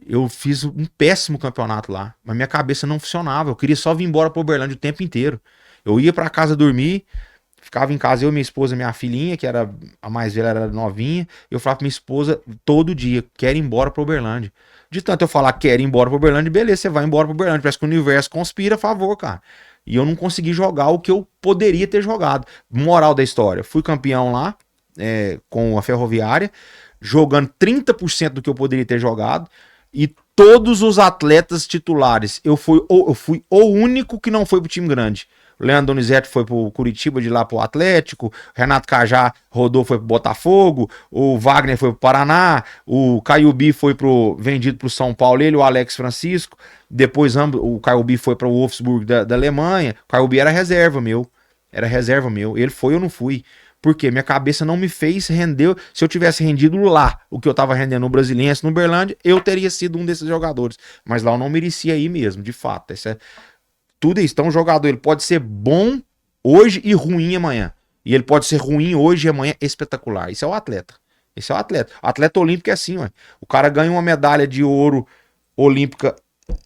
S4: Eu fiz um péssimo campeonato lá, mas minha cabeça não funcionava. Eu queria só vir embora pro Uberlândia o tempo inteiro. Eu ia pra casa dormir, ficava em casa eu, minha esposa, minha filhinha, que era a mais velha, era novinha. Eu falava pra minha esposa todo dia, quero ir embora pro Uberlândia. De tanto eu falar, quero ir embora pro Uberlândia, beleza, você vai embora pro Uberlândia. Parece que o universo conspira a favor, cara. E eu não consegui jogar o que eu poderia ter jogado. Moral da história, fui campeão lá, com a Ferroviária, jogando 30% do que eu poderia ter jogado. E todos os atletas titulares. Eu fui o único que não foi pro time grande. O Leandro Donizete foi pro Curitiba, de lá pro Atlético. Renato Cajá rodou, foi pro Botafogo. O Wagner foi pro Paraná. O Caiubi foi vendido pro São Paulo, ele, o Alex Francisco. Depois o Caiubi foi pro Wolfsburg da Alemanha. O Caiubi era reserva meu. Ele foi, eu não fui. Porque minha cabeça não me fez render. Se eu tivesse rendido lá o que eu tava rendendo no Brasiliense, no Uberlândia, eu teria sido um desses jogadores. Mas lá eu não merecia ir mesmo, de fato. Tudo isso. Então o jogador ele pode ser bom hoje e ruim amanhã. E ele pode ser ruim hoje e amanhã espetacular. Isso é o atleta. Esse é o atleta. O atleta olímpico é assim, ué. O cara ganha uma medalha de ouro olímpica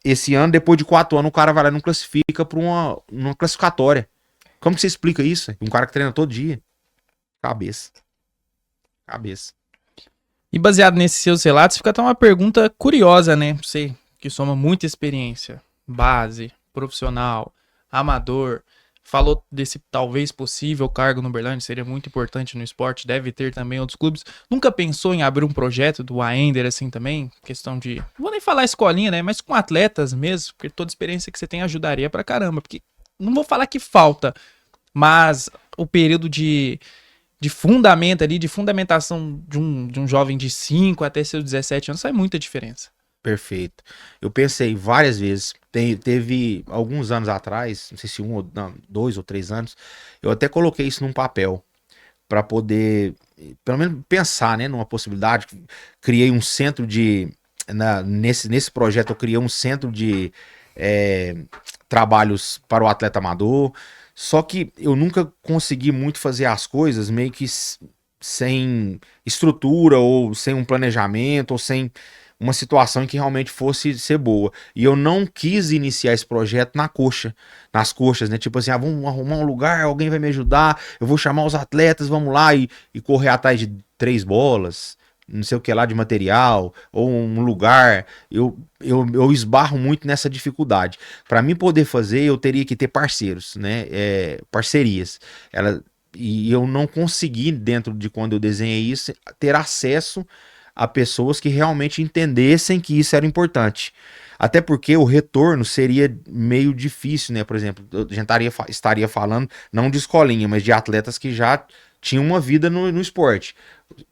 S4: esse ano, depois de 4 anos o cara vai lá e não classifica para uma classificatória. Como que você explica isso? Um cara que treina todo dia. Cabeça.
S2: E baseado nesses seus relatos, fica até uma pergunta curiosa, né? Você que soma muita experiência, base, profissional, amador, falou desse talvez possível cargo no Uberlândia, seria muito importante no esporte, deve ter também outros clubes. Nunca pensou em abrir um projeto do Aender assim também? Questão de, não vou nem falar escolinha, né? Mas com atletas mesmo, porque toda experiência que você tem ajudaria pra caramba. Porque não vou falar que falta, mas o período de fundamento ali, de fundamentação de um jovem de 5 até seus 17 anos, faz muita diferença.
S4: Perfeito. Eu pensei várias vezes. Teve alguns anos atrás, não sei se 2 ou 3 anos, eu até coloquei isso num papel para poder, pelo menos, pensar, né, numa possibilidade. Criei um centro nesse projeto eu criei um centro de trabalhos para o atleta amador. Só que eu nunca consegui muito fazer as coisas meio que sem estrutura ou sem um planejamento ou sem uma situação em que realmente fosse ser boa. E eu não quis iniciar esse projeto nas coxas, né? Tipo assim, vamos arrumar um lugar, alguém vai me ajudar, eu vou chamar os atletas, vamos lá e correr atrás de 3 bolas, não sei o que lá de material, ou um lugar. Eu esbarro muito nessa dificuldade. Para mim poder fazer, eu teria que ter parceiros, né? Parcerias. E eu não consegui, dentro de quando eu desenhei isso, ter acesso a pessoas que realmente entendessem que isso era importante. Até porque o retorno seria meio difícil, né? Por exemplo, a gente estaria falando não de escolinha, mas de atletas que já tinham uma vida no esporte.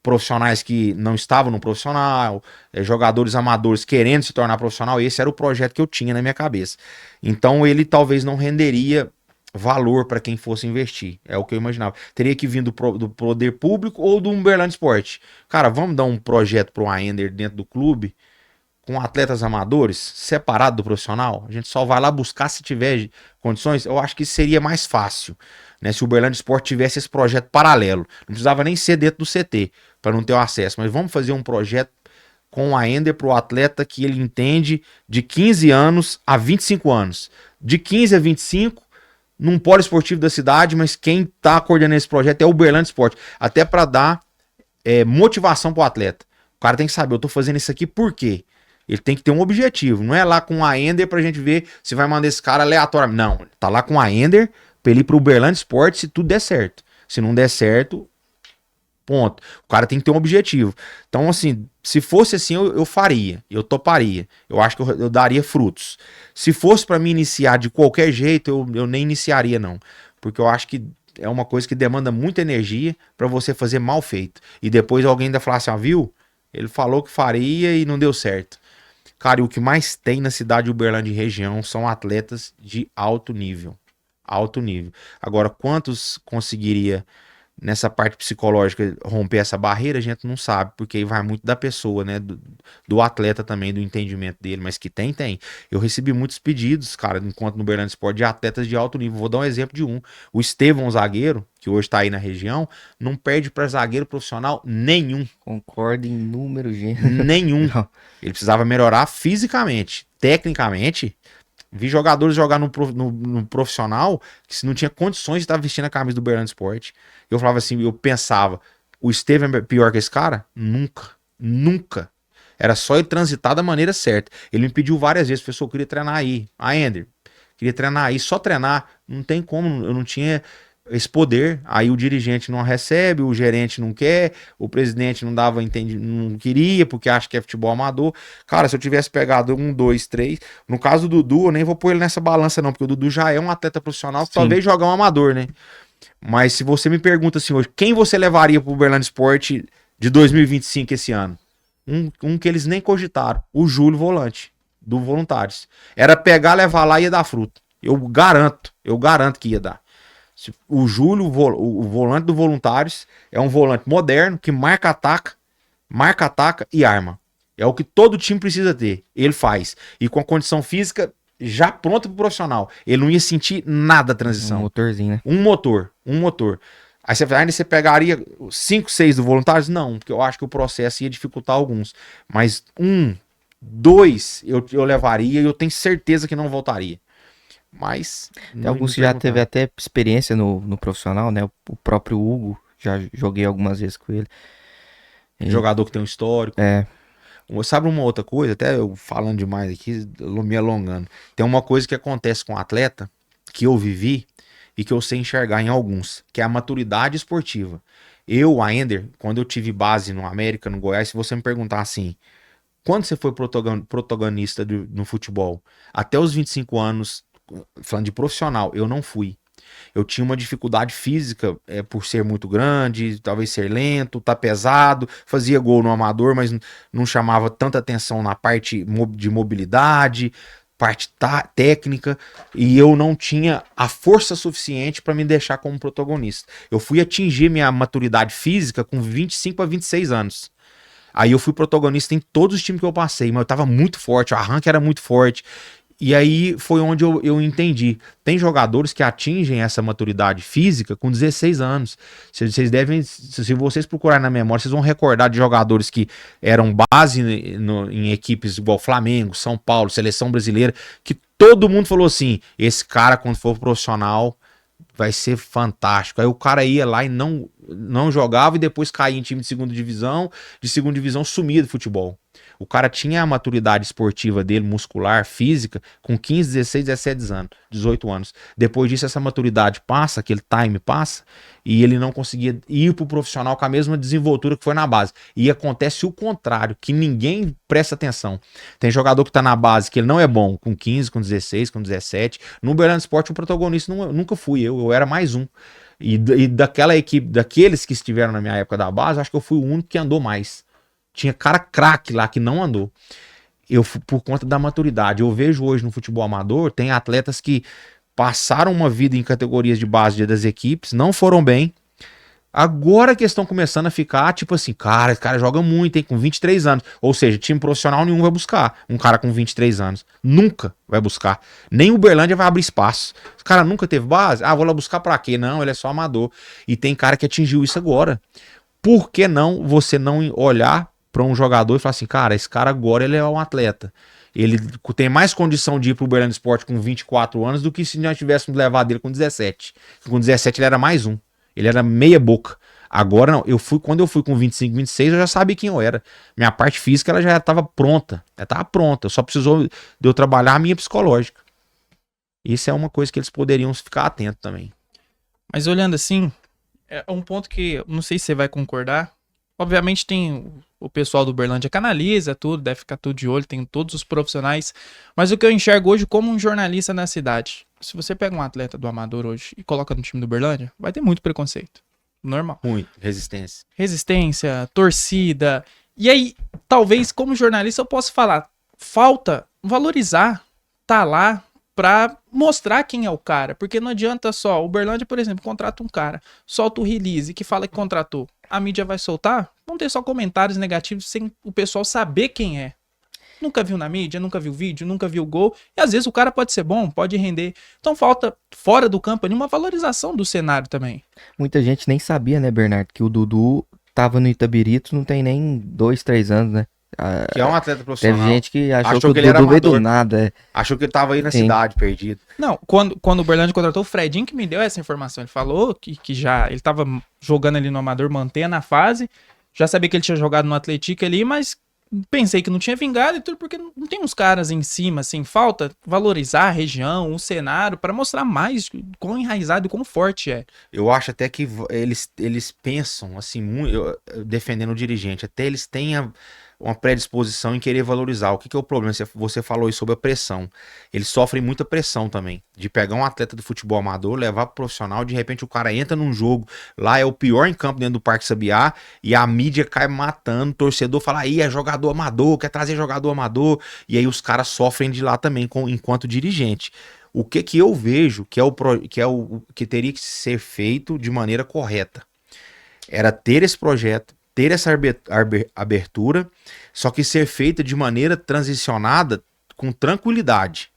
S4: Profissionais que não estavam no profissional, jogadores amadores querendo se tornar profissional. Esse era o projeto que eu tinha na minha cabeça. Então ele talvez não renderia valor para quem fosse investir. É o que eu imaginava. Teria que vir do poder público ou do Uberlândia Esporte. Cara, vamos dar um projeto para o Aender dentro do clube com atletas amadores, separado do profissional. A gente só vai lá buscar se tiver condições. Eu acho que seria mais fácil, né? Se o Uberlândia Esporte tivesse esse projeto paralelo. Não precisava nem ser dentro do CT para não ter o acesso. Mas vamos fazer um projeto com o Aender para o atleta que ele entende de 15 anos a 25 anos. De 15 a 25 num polo esportivo da cidade, mas quem tá coordenando esse projeto é o Uberlândia Esporte, até para dar motivação pro atleta. O cara tem que saber, eu tô fazendo isso aqui por quê? Ele tem que ter um objetivo, não é lá com a Ender pra gente ver se vai mandar esse cara aleatório. Não, tá lá com a Ender pra ele ir pro Uberlândia Esporte se tudo der certo. Se não der certo, ponto. O cara tem que ter um objetivo. Então, assim, se fosse assim, eu faria, eu toparia. Eu acho que eu daria frutos. Se fosse para me iniciar de qualquer jeito, eu nem iniciaria, não. Porque eu acho que é uma coisa que demanda muita energia para você fazer mal feito. E depois alguém ainda falar assim, viu? Ele falou que faria e não deu certo. Cara, e o que mais tem na cidade de Uberlândia e região são atletas de alto nível. Alto nível. Agora, quantos conseguiria nessa parte psicológica romper essa barreira, a gente não sabe, porque aí vai muito da pessoa, né, do atleta também, do entendimento dele, mas que tem. Eu recebi muitos pedidos, cara, enquanto no Uberlândia Esporte, de atletas de alto nível. Vou dar um exemplo de um. O Estevão, zagueiro, que hoje tá aí na região, não perde para zagueiro profissional nenhum.
S3: Concordo em número, gênero.
S4: Nenhum.
S3: Não.
S4: Ele precisava melhorar fisicamente, tecnicamente. Vi jogadores jogar no profissional que se não tinha condições de estar vestindo a camisa do Uberlândia Esporte. Eu falava assim, eu pensava, o Estevam é pior que esse cara? Nunca. Era só ele transitar da maneira certa. Ele me pediu várias vezes, professor, eu queria treinar aí. Ender, queria treinar aí, só treinar. Não tem como, eu não tinha esse poder, aí o dirigente não recebe, o gerente não quer, o presidente não dava não queria, porque acha que é futebol amador. Cara, se eu tivesse pegado 1, 2, 3, no caso do Dudu, eu nem vou pôr ele nessa balança não, porque o Dudu já é um atleta profissional que só veio jogar um amador, né? Mas se você me pergunta assim hoje, quem você levaria pro Uberlândia Esporte de 2025 esse ano? Um que eles nem cogitaram, o Júlio Volante, do Voluntários. Era pegar, levar lá e ia dar fruto. Eu garanto que ia dar. O Júlio, o volante do Voluntários, é um volante moderno que marca, ataca e arma. É o que todo time precisa ter. Ele faz. E com a condição física já pronta pro profissional. Ele não ia sentir nada a transição.
S3: Um motorzinho, né?
S4: Um motor. Aí você pegaria 5, 6 do Voluntários? Não, porque eu acho que o processo ia dificultar alguns. Mas 1, 2 eu levaria e eu tenho certeza que não voltaria. Mas
S3: tem alguns que já teve até experiência no profissional, né? O próprio Hugo, já joguei algumas vezes com ele.
S4: Jogador que tem um histórico.
S3: É.
S4: Sabe uma outra coisa, até eu falando demais aqui, me alongando. Tem uma coisa que acontece com o atleta, que eu vivi e que eu sei enxergar em alguns, que é a maturidade esportiva. Eu, a Ender, quando eu tive base no América, no Goiás, se você me perguntar assim, quando você foi protagonista no futebol? Até os 25 anos, falando de profissional, eu não fui. Eu tinha uma dificuldade física por ser muito grande, talvez ser lento, tá pesado, fazia gol no amador, mas não chamava tanta atenção na parte de mobilidade, parte técnica, e eu não tinha a força suficiente para me deixar como protagonista. Eu fui atingir minha maturidade física com 25 a 26 anos. Aí eu fui protagonista em todos os times que eu passei, mas eu tava muito forte, o arranque era muito forte. E aí foi onde eu entendi. Tem jogadores que atingem essa maturidade física com 16 anos. Vocês devem, se vocês procurarem na memória, vocês vão recordar de jogadores que eram base em equipes igual Flamengo, São Paulo, Seleção Brasileira, que todo mundo falou assim, esse cara quando for profissional vai ser fantástico. Aí o cara ia lá e não jogava e depois caía em time de segunda divisão sumia do futebol. O cara tinha a maturidade esportiva dele, muscular, física, com 15, 16, 17 anos, 18 anos. Depois disso, essa maturidade passa, aquele time passa, e ele não conseguia ir pro profissional com a mesma desenvoltura que foi na base. E acontece o contrário, que ninguém presta atenção. Tem jogador que tá na base, que ele não é bom, com 15, com 16, com 17. No Uberlândia Esporte, o protagonista nunca fui eu era mais um. E daquela equipe, daqueles que estiveram na minha época da base, acho que eu fui o único que andou mais. Tinha cara craque lá que não andou. Por conta da maturidade. Eu vejo hoje no futebol amador, tem atletas que passaram uma vida em categorias de base das equipes, não foram bem. Agora que estão começando a ficar, tipo assim, cara, esse cara joga muito, hein, com 23 anos. Ou seja, time profissional nenhum vai buscar um cara com 23 anos. Nunca vai buscar. Nem o Uberlândia vai abrir espaço. Esse cara nunca teve base? Ah, vou lá buscar pra quê? Não, ele é só amador. E tem cara que atingiu isso agora. Por que não você não olhar para um jogador e falar assim, cara, esse cara agora ele é um atleta. Ele tem mais condição de ir pro Uberlândia Esporte com 24 anos do que se nós tivéssemos levado ele com 17. Com 17 ele era mais um. Ele era meia boca. Agora não, quando eu fui com 25, 26, eu já sabia quem eu era. Minha parte física ela já estava pronta. Ela estava pronta. Só precisou de eu trabalhar a minha psicológica. Isso é uma coisa que eles poderiam ficar atentos também.
S2: Mas olhando assim, é um ponto que não sei se você vai concordar. Obviamente tem o pessoal do Uberlândia que analisa tudo, deve ficar tudo de olho, tem todos os profissionais. Mas o que eu enxergo hoje como um jornalista na cidade, se você pega um atleta do amador hoje e coloca no time do Uberlândia, vai ter muito preconceito. Normal.
S4: Muito. Resistência.
S2: Resistência, torcida. E aí, talvez como jornalista eu possa falar, falta valorizar, tá lá pra mostrar quem é o cara. Porque não adianta só, o Uberlândia, por exemplo, contrata um cara, solta o release que fala que contratou. A mídia vai soltar, vão ter só comentários negativos sem o pessoal saber quem é. Nunca viu na mídia, nunca viu vídeo, nunca viu gol. E às vezes o cara pode ser bom, pode render. Então falta, fora do campo, uma valorização do cenário também.
S3: Muita gente nem sabia, né, Bernardo, que o Dudu tava no Itabirito não tem nem 2, 3 anos, né?
S4: Que é um atleta profissional.
S3: Teve gente que achou que
S4: ele
S3: o
S4: era
S3: Dudu veio do
S4: amador.
S3: nada.
S4: Achou que ele tava aí na cidade, perdido.
S2: Não, quando o Uberlândia contratou, o Fredinho que me deu essa informação. Ele falou que já ele tava jogando ali no amador, mantendo a fase. Já sabia que ele tinha jogado no Atlético ali, mas pensei que não tinha vingado e tudo, porque não tem uns caras em cima, assim, falta valorizar a região, o cenário, para mostrar mais quão enraizado e quão forte é.
S4: Eu acho até que eles pensam, assim, defendendo o dirigente, até eles têm uma predisposição em querer valorizar. O que é o problema? Você falou aí sobre a pressão. Eles sofrem muita pressão também, de pegar um atleta do futebol amador, levar pro profissional, de repente o cara entra num jogo, lá é o pior em campo dentro do Parque Sabiá, e a mídia cai matando, o torcedor fala, aí é jogador amador, quer trazer jogador amador, e aí os caras sofrem de lá também, enquanto dirigente. O que eu vejo que teria que ser feito de maneira correta era ter esse projeto, ter essa abertura, só que ser feita de maneira transicionada com tranquilidade.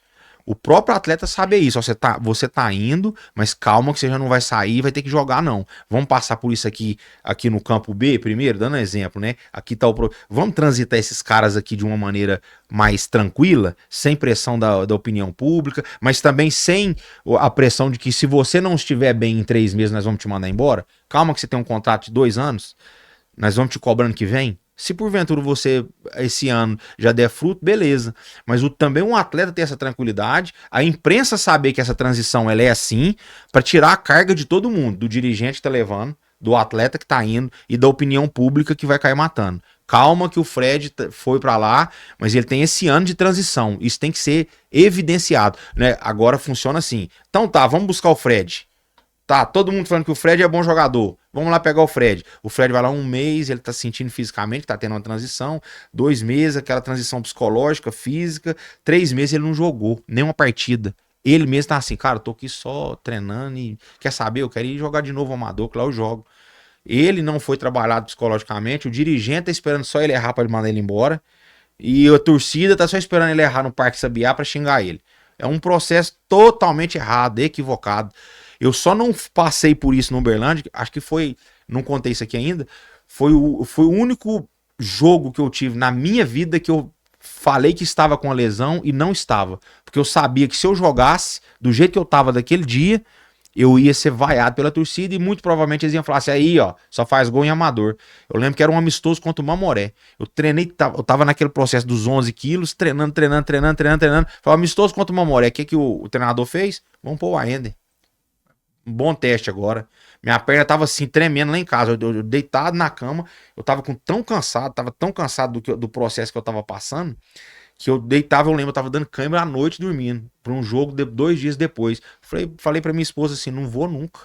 S4: O próprio atleta sabe isso. Você tá indo, mas calma que você já não vai sair, vai ter que jogar, não. Vamos passar por isso aqui no campo B primeiro, dando um exemplo, né? Aqui tá vamos transitar esses caras aqui de uma maneira mais tranquila, sem pressão da opinião pública, mas também sem a pressão de que se você não estiver bem em 3 meses, nós vamos te mandar embora. Calma que você tem um contrato de 2 anos, nós vamos te cobrar ano que vem. Se porventura você, esse ano, já der fruto, beleza. Mas também um atleta ter essa tranquilidade, a imprensa saber que essa transição ela é assim, para tirar a carga de todo mundo, do dirigente que tá levando, do atleta que tá indo e da opinião pública que vai cair matando. Calma que o Fred foi para lá, mas ele tem esse ano de transição. Isso tem que ser evidenciado, né? Agora funciona assim. Então tá, vamos buscar o Fred. Tá, todo mundo falando que o Fred é bom jogador. Vamos lá pegar o Fred. O Fred vai lá 1 mês, ele tá sentindo fisicamente, tá tendo uma transição. 2 meses, aquela transição psicológica, física. 3 meses ele não jogou, nenhuma partida. Ele mesmo tá assim, cara, eu tô aqui só treinando e quer saber, eu quero ir jogar de novo amador, que lá eu jogo. Ele não foi trabalhado psicologicamente, o dirigente tá esperando só ele errar pra mandar ele embora. E a torcida tá só esperando ele errar no Parque Sabiá pra xingar ele. É um processo totalmente errado, equivocado. Eu só não passei por isso no Uberlândia, acho que foi, não contei isso aqui ainda, foi o único jogo que eu tive na minha vida que eu falei que estava com a lesão e não estava. Porque eu sabia que se eu jogasse do jeito que eu tava daquele dia, eu ia ser vaiado pela torcida e muito provavelmente eles iam falar assim, aí ó, só faz gol em amador. Eu lembro que era um amistoso contra o Mamoré. Eu treinei, eu tava naquele processo dos 11 quilos, treinando. Foi amistoso contra o Mamoré. O que o treinador fez? Vamos pôr o Aender. Um bom teste agora. Minha perna tava assim, tremendo lá em casa. Eu deitado na cama, eu tava tão cansado do processo que eu tava passando, que eu deitava, eu lembro, eu tava dando câimbra à noite dormindo, pra um jogo 2 dias depois. Falei pra minha esposa assim, não vou nunca.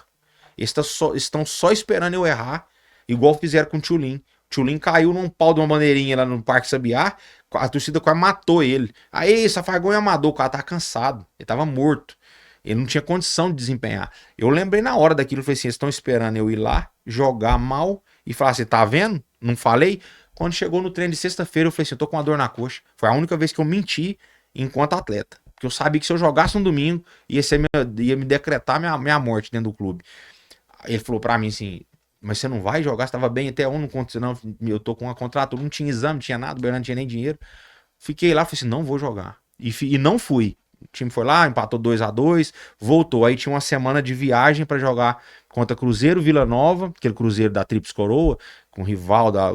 S4: Eles estão só esperando eu errar, igual fizeram com o Tchulin. O Tchulin caiu num pau de uma bandeirinha lá no Parque Sabiá, a torcida quase matou ele. Aí, Safagão e Amador, o cara tava cansado, ele tava morto. Ele não tinha condição de desempenhar. Eu lembrei na hora daquilo, falei assim, eles estão esperando eu ir lá, jogar mal e falar assim, tá vendo? Não falei? Quando chegou no treino de sexta-feira, eu falei assim, eu tô com uma dor na coxa. Foi a única vez que eu menti enquanto atleta. Porque eu sabia que se eu jogasse no domingo, ia me decretar minha morte dentro do clube. Ele falou pra mim assim, mas você não vai jogar? Você tava bem até não aconteceu, não. Eu tô com uma contrato, não tinha exame, não tinha nada, o Bernardo não tinha nem dinheiro. Fiquei lá, falei assim, não vou jogar. E não fui. O time foi lá, empatou 2-2, voltou. Aí tinha uma semana de viagem para jogar contra Cruzeiro, Vila Nova, aquele Cruzeiro da Tríplice Coroa, com o rival da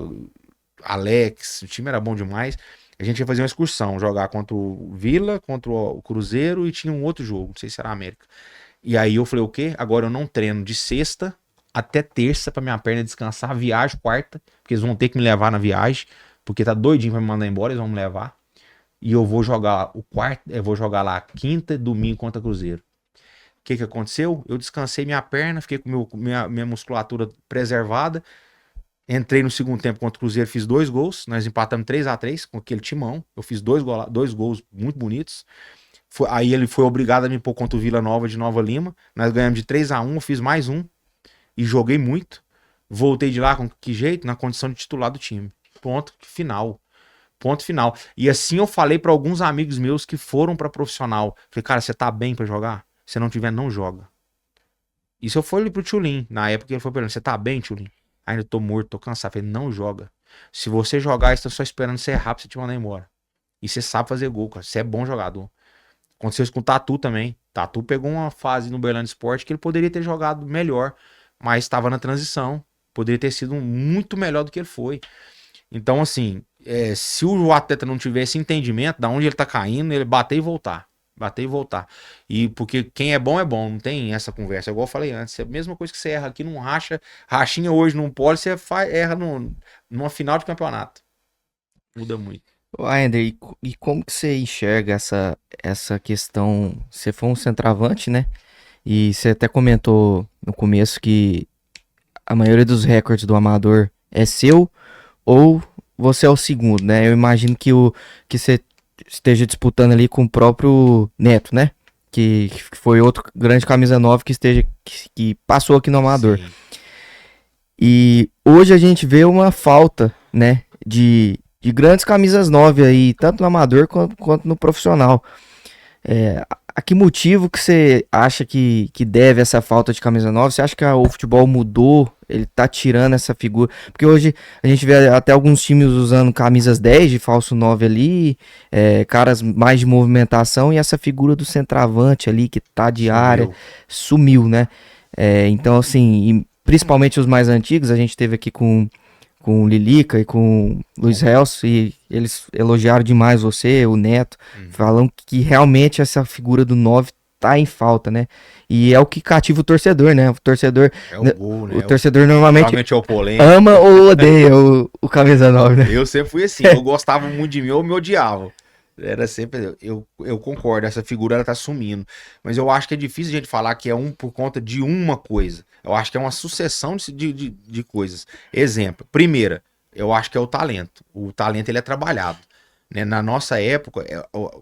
S4: Alex, o time era bom demais. A gente ia fazer uma excursão, jogar contra o Vila, contra o Cruzeiro e tinha um outro jogo, não sei se era a América. E aí eu falei, o quê? Agora eu não treino de sexta até terça pra minha perna descansar, viagem quarta, porque eles vão ter que me levar na viagem, porque tá doidinho pra me mandar embora, eles vão me levar. E eu vou jogar vou jogar lá quinta e domingo contra Cruzeiro. O que aconteceu? Eu descansei minha perna, fiquei com minha musculatura preservada. Entrei no segundo tempo contra o Cruzeiro, fiz 2 gols. Nós empatamos 3-3 com aquele timão. Eu fiz 2 gols muito bonitos. Aí ele foi obrigado a me pôr contra o Vila Nova de Nova Lima. Nós ganhamos de 3-1, eu fiz mais um. E joguei muito. Voltei de lá com que jeito? Na condição de titular do time. Ponto final. E assim eu falei pra alguns amigos meus que foram pra profissional. Falei, cara, você tá bem pra jogar? Se não tiver, não joga. Isso eu falei pro Tchulin. Na época ele foi perguntando, você tá bem, Tchulin? Ainda tô morto, tô cansado. Falei, não joga. Se você jogar, eles estão só esperando você errar pra você te mandar embora. E você sabe fazer gol, cara. Você é bom jogador. Aconteceu isso com o Tatu também. Tatu pegou uma fase no Uberlândia Sport que ele poderia ter jogado melhor, mas estava na transição. Poderia ter sido muito melhor do que ele foi. Então, assim, se o atleta não tiver esse entendimento de onde ele tá caindo, ele bater e voltar. Bater e voltar. E porque quem é bom, não tem essa conversa. Igual eu falei antes, é a mesma coisa que você erra aqui num rachinha hoje num pole, você erra numa final de campeonato. Muda muito.
S3: Wander, e como que você enxerga essa questão? Você foi um centroavante, né? E você até comentou no começo que a maioria dos recordes do amador é seu ou você é o segundo, né? Eu imagino que você esteja disputando ali com o próprio Neto, né? Que foi outro grande camisa 9 que passou aqui no amador.
S4: Sim.
S3: E hoje a gente vê uma falta, né, de grandes camisas 9 aí, tanto no amador quanto no profissional. A que motivo que você acha que deve essa falta de camisa 9? Você acha que o futebol mudou? Ele tá tirando essa figura? Porque hoje a gente vê até alguns times usando camisas 10 de falso 9 ali, caras mais de movimentação, e essa figura do centroavante ali que tá de área sumiu, né? Então, assim, principalmente os mais antigos, a gente teve aqui com o Lilica e com o Luiz Helso, e eles elogiaram demais você, o Neto, falam que realmente essa figura do 9 tá em falta, né? E é o que cativa o torcedor, né? O torcedor,
S4: gol, né?
S3: O torcedor normalmente
S4: é o polêmico.
S3: ama ou odeia o camisa 9, né?
S4: Eu sempre fui assim, eu gostava muito de mim ou me odiava. Era sempre, eu concordo, essa figura ela tá sumindo. Mas eu acho que é difícil a gente falar que é por conta de uma coisa. Eu acho que é uma sucessão de coisas. Exemplo, primeira, eu acho que é o talento. O talento ele é trabalhado. Né? Na nossa época,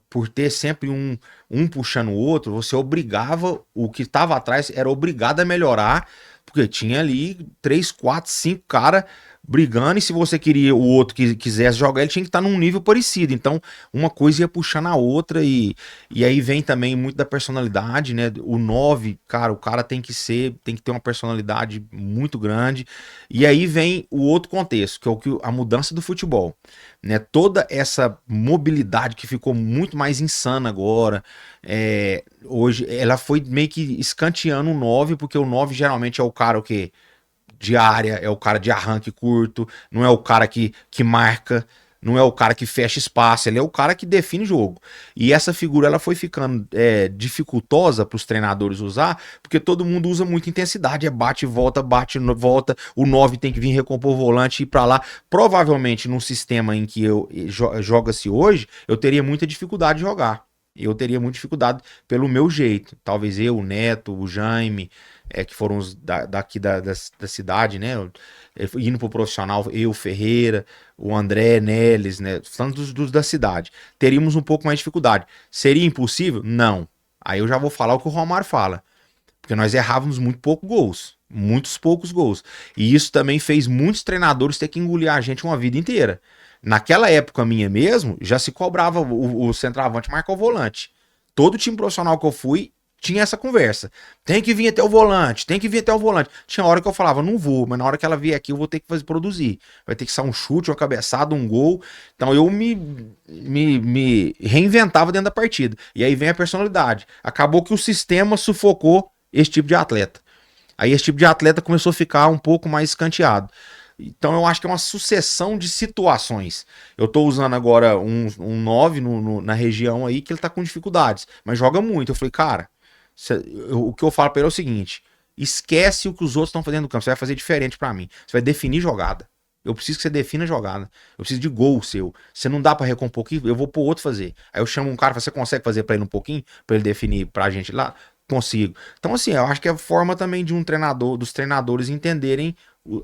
S4: por ter sempre um puxando o outro, você obrigava, o que estava atrás era obrigado a melhorar, porque tinha ali 3, 4, 5 caras brigando, e se você queria o outro que quisesse jogar, ele tinha que estar num nível parecido. Então, uma coisa ia puxando a outra, e aí vem também muito da personalidade, né? O 9, cara, o cara tem que ter uma personalidade muito grande. E aí vem o outro contexto, que é a mudança do futebol, né? Toda essa mobilidade que ficou muito mais insana agora, hoje, ela foi meio que escanteando o 9, porque o 9 geralmente é o cara o quê? De área, é o cara de arranque curto, não é o cara que marca, não é o cara que fecha espaço, ele é o cara que define jogo. E essa figura ela foi ficando dificultosa para os treinadores usar, porque todo mundo usa muita intensidade, bate e volta, o 9 tem que vir recompor o volante e ir para lá. Provavelmente num sistema em que joga-se hoje, eu teria muita dificuldade de jogar. Eu teria muita dificuldade pelo meu jeito. Talvez eu, o Neto, o Jaime, que foram os daqui da cidade, né? Indo pro profissional, eu, Ferreira, o André, Neles, né? Falando dos da cidade. Teríamos um pouco mais de dificuldade. Seria impossível? Não. Aí eu já vou falar o que o Romário fala. Porque nós errávamos muito poucos gols. Muitos poucos gols. E isso também fez muitos treinadores ter que engolir a gente uma vida inteira. Naquela época minha mesmo, já se cobrava o centroavante marcar o volante. Todo time profissional que eu fui tinha essa conversa. Tem que vir até o volante, tem que vir até o volante. Tinha hora que eu falava, não vou, mas na hora que ela vier aqui eu vou ter que produzir. Vai ter que sair um chute, uma cabeçada, um gol. Então eu me reinventava dentro da partida. E aí vem a personalidade. Acabou que o sistema sufocou esse tipo de atleta. Aí esse tipo de atleta começou a ficar um pouco mais escanteado. Então eu acho que é uma sucessão de situações. Eu tô usando agora um 9 na região aí que ele tá com dificuldades, mas joga muito. Eu falei, cara, o que eu falo pra ele é o seguinte: esquece o que os outros estão fazendo no campo, você vai fazer diferente pra mim. Você vai definir jogada. Eu preciso que você defina a jogada. Eu preciso de gol seu. Você não dá pra recompor aqui, eu vou pro outro fazer. Aí eu chamo um cara, você consegue fazer pra ele um pouquinho? Pra ele definir pra gente lá? Consigo. Então assim, eu acho que é a forma também de dos treinadores entenderem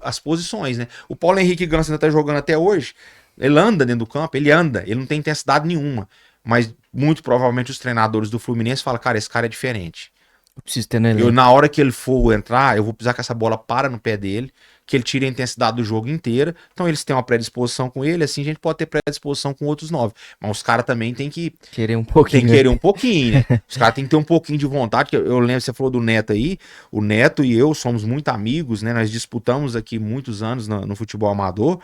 S4: as posições, né? O Paulo Henrique Ganso ainda tá jogando até hoje. Ele anda dentro do campo, ele não tem intensidade nenhuma. Mas muito provavelmente os treinadores do Fluminense falam, cara, esse cara é diferente.
S3: Eu preciso ter nele.
S4: Na hora que ele for entrar, eu vou precisar que essa bola para no pé dele, que ele tire a intensidade do jogo inteira. Então eles têm uma predisposição com ele, assim a gente pode ter predisposição com outros 9. Mas os caras também tem que
S3: querer um pouquinho.
S4: Tem que querer um pouquinho, né? Os caras têm que ter um pouquinho de vontade. Eu lembro, você falou do Neto aí, o Neto e eu somos muito amigos, né? Nós disputamos aqui muitos anos no futebol amador,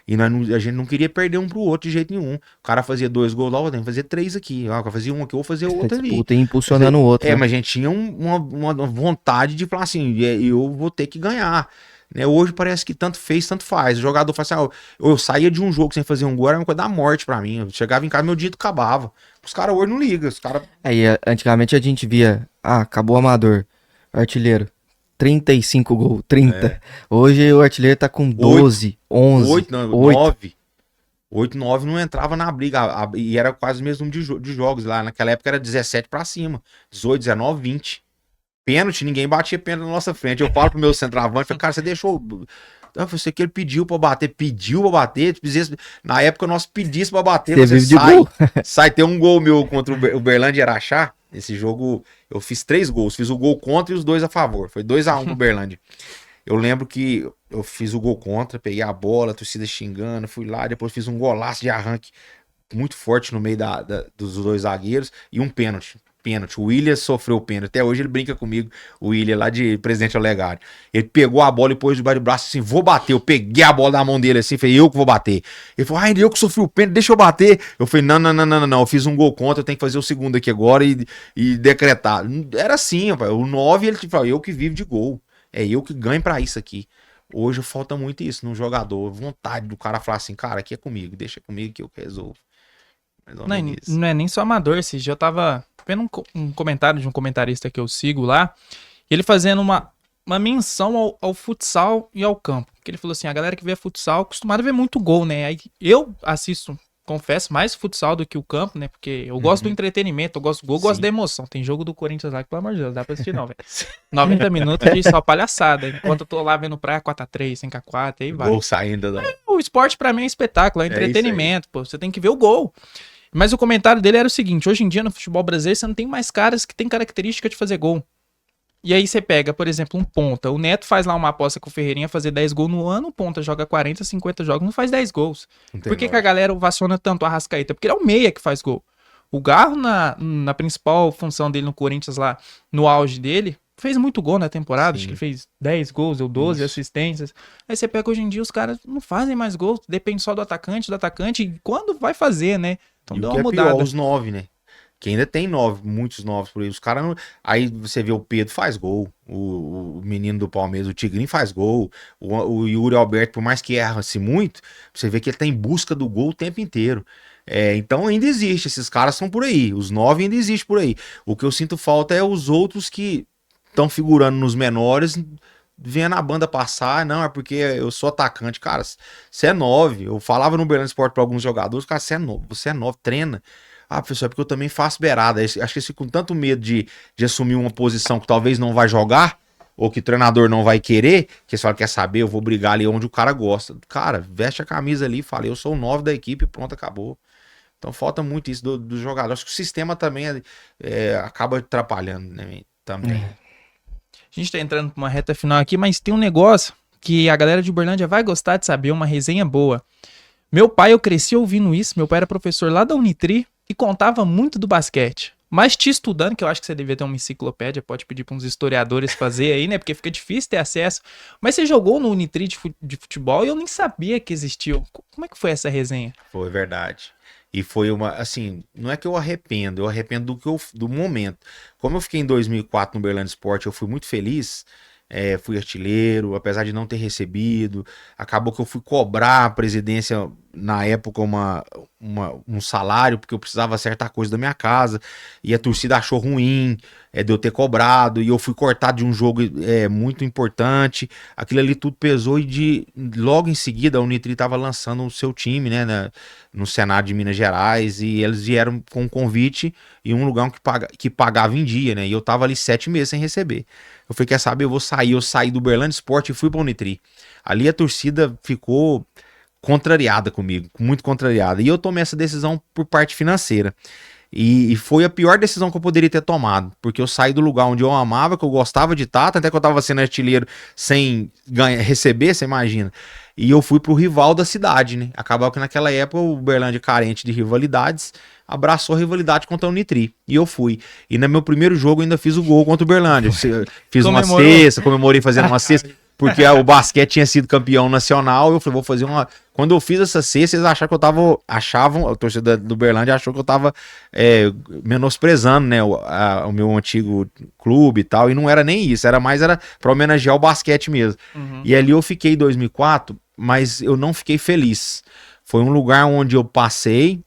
S4: e a gente não queria perder um pro outro de jeito nenhum. O cara fazia 2 gols lá, eu tenho que fazer 3 aqui. O cara fazia um aqui, eu vou fazer o outro ali.
S3: Disputa e impulsionando o outro.
S4: Mas a gente tinha uma vontade de falar assim, eu vou ter que ganhar. né? Hoje parece que tanto fez, tanto faz. O jogador fala assim, eu saía de um jogo sem fazer um gol, era uma coisa da morte pra mim. Eu chegava em casa, meu dia acabava. Os caras hoje não ligam. Os caras...
S3: Antigamente a gente via, acabou o amador, artilheiro, 35 gols, 30. Hoje o artilheiro tá com 12, 11, 8.
S4: 9. 8, 9 não entrava na briga. E era quase o mesmo número de jogos lá. Naquela época era 17 pra cima. 18, 19, 20. Pênalti, ninguém batia pênalti na nossa frente. Eu falo pro meu centroavante, falo, cara, você deixou... Eu falei, que ele pediu pra bater. Na época nós pedíssemos pra bater,
S3: você vive de gol.
S4: Sai, tem um gol meu contra o Uberlândia e Araxá. Esse jogo, eu fiz 3 gols. Fiz o gol contra e os 2 a favor. Foi 2-1 pro Uberlândia. Eu lembro que eu fiz o gol contra, peguei a bola, a torcida xingando, fui lá, depois fiz um golaço de arranque muito forte no meio dos 2 zagueiros e um pênalti. O William sofreu o pênalti. Até hoje ele brinca comigo, o William lá de Presidente Olegário. Ele pegou a bola e pôs debaixo do braço assim, vou bater. Eu peguei a bola da mão dele assim, falei, eu que vou bater. Ele falou, eu que sofri o pênalti, deixa eu bater. Eu falei, não, eu fiz um gol contra, eu tenho que fazer o segundo aqui agora e decretar. Era assim, rapaz. O 9, ele falou, eu que vivo de gol. É eu que ganho pra isso aqui. Hoje falta muito isso no jogador. Vontade do cara falar assim, cara, aqui é comigo, deixa comigo que eu resolvo.
S2: Não é nem só amador. Esse dia eu tava vendo um comentário de um comentarista que eu sigo lá, ele fazendo uma menção ao futsal e ao campo. Que ele falou assim, a galera que vê futsal acostumada a ver muito gol, né? Aí eu assisto, confesso, mais futsal do que o campo, né? Porque eu gosto do entretenimento, eu gosto do gol, gosto da emoção. Tem jogo do Corinthians lá que, pelo amor de Deus, dá pra assistir não, velho. 90 minutos de só palhaçada. Enquanto eu tô lá vendo praia 4x3, 5x4, aí vai.
S4: Gol saindo.
S2: O esporte pra mim é espetáculo, é entretenimento, pô. Você tem que ver o gol. Mas o comentário dele era o seguinte, hoje em dia no futebol brasileiro você não tem mais caras que tem característica de fazer gol. E aí você pega, por exemplo, um ponta. O Neto faz lá uma aposta com o Ferreirinha fazer 10 gols no ano, o ponta joga 40, 50 jogos, não faz 10 gols. Por que a galera ovaciona tanto a Arrascaeta? Porque ele é o meia que faz gol. O Garro, na principal função dele no Corinthians lá, no auge dele, fez muito gol na temporada, acho que ele fez 10 gols ou 12 assistências. Aí você pega hoje em dia, os caras não fazem mais gols, depende só do atacante, e quando vai fazer, né? Então deu uma mudada.
S4: Pior, os 9, né? Que ainda tem 9, muitos 9 por aí. Os caras não... Aí você vê o Pedro faz gol, o menino do Palmeiras, o Tigrinho faz gol, o Yuri Alberto, por mais que erra-se muito, você vê que ele tá em busca do gol o tempo inteiro. Então ainda existe, esses caras são por aí, os 9 ainda existem por aí. O que eu sinto falta é os outros que estão figurando nos menores, vendo a banda passar, não, é porque eu sou atacante. Cara, você é 9. Eu falava no Berlândia Sport para alguns jogadores, cara, você é 9, treina. Ah, professor, é porque eu também faço beirada. Acho que eles ficam com tanto medo de assumir uma posição que talvez não vai jogar, ou que o treinador não vai querer, que eles falam, quer saber, eu vou brigar ali onde o cara gosta. Cara, veste a camisa ali e fala, eu sou o 9 da equipe, pronto, acabou. Então falta muito isso do jogador. Acho que o sistema também acaba atrapalhando, né, também.
S2: A gente tá entrando pra uma reta final aqui, mas tem um negócio que a galera de Uberlândia vai gostar de saber, uma resenha boa. Meu pai, eu cresci ouvindo isso, meu pai era professor lá da Unitri e contava muito do basquete. Mas te estudando, que eu acho que você devia ter uma enciclopédia, pode pedir para uns historiadores fazer aí, né? Porque fica difícil ter acesso. Mas você jogou no Unitri de futebol e eu nem sabia que existia. Como é que foi essa resenha?
S4: Foi verdade. E foi uma, assim, não é que eu arrependo do momento. Como eu fiquei em 2004 no Berlândia Sport, eu fui muito feliz, fui artilheiro, apesar de não ter recebido, acabou que eu fui cobrar a presidência, na época, um salário, porque eu precisava acertar coisa da minha casa, e a torcida achou ruim de eu ter cobrado, e eu fui cortado de um jogo muito importante, aquilo ali tudo pesou, e logo em seguida a Unitri estava lançando o seu time, né, no Senado de Minas Gerais, e eles vieram com um convite e um lugar que pagava em dia, né, e eu tava ali 7 meses sem receber. Eu falei, quer saber, eu saí do Berlândia Sport e fui pra Unitri. Ali a torcida ficou contrariada comigo, muito contrariada, e eu tomei essa decisão por parte financeira. E foi a pior decisão que eu poderia ter tomado, porque eu saí do lugar onde eu amava, que eu gostava de estar, até que eu tava sendo artilheiro sem receber, você imagina. E eu fui pro rival da cidade, né? Acabava que naquela época o Uberlândia, carente de rivalidades, abraçou a rivalidade contra a Unitri. E eu fui. E no meu primeiro jogo eu ainda fiz o gol contra o Uberlândia. Fiz uma cesta, comemorei fazendo uma cesta. porque o basquete tinha sido campeão nacional, eu falei, vou fazer uma... Quando eu fiz essa cesta, eles acharam que a torcida do Uberlândia achou que eu tava menosprezando, né, o meu antigo clube e tal, e não era nem isso, era pra homenagear o basquete mesmo. E ali eu fiquei em 2004, mas eu não fiquei feliz. Foi um lugar onde eu passei,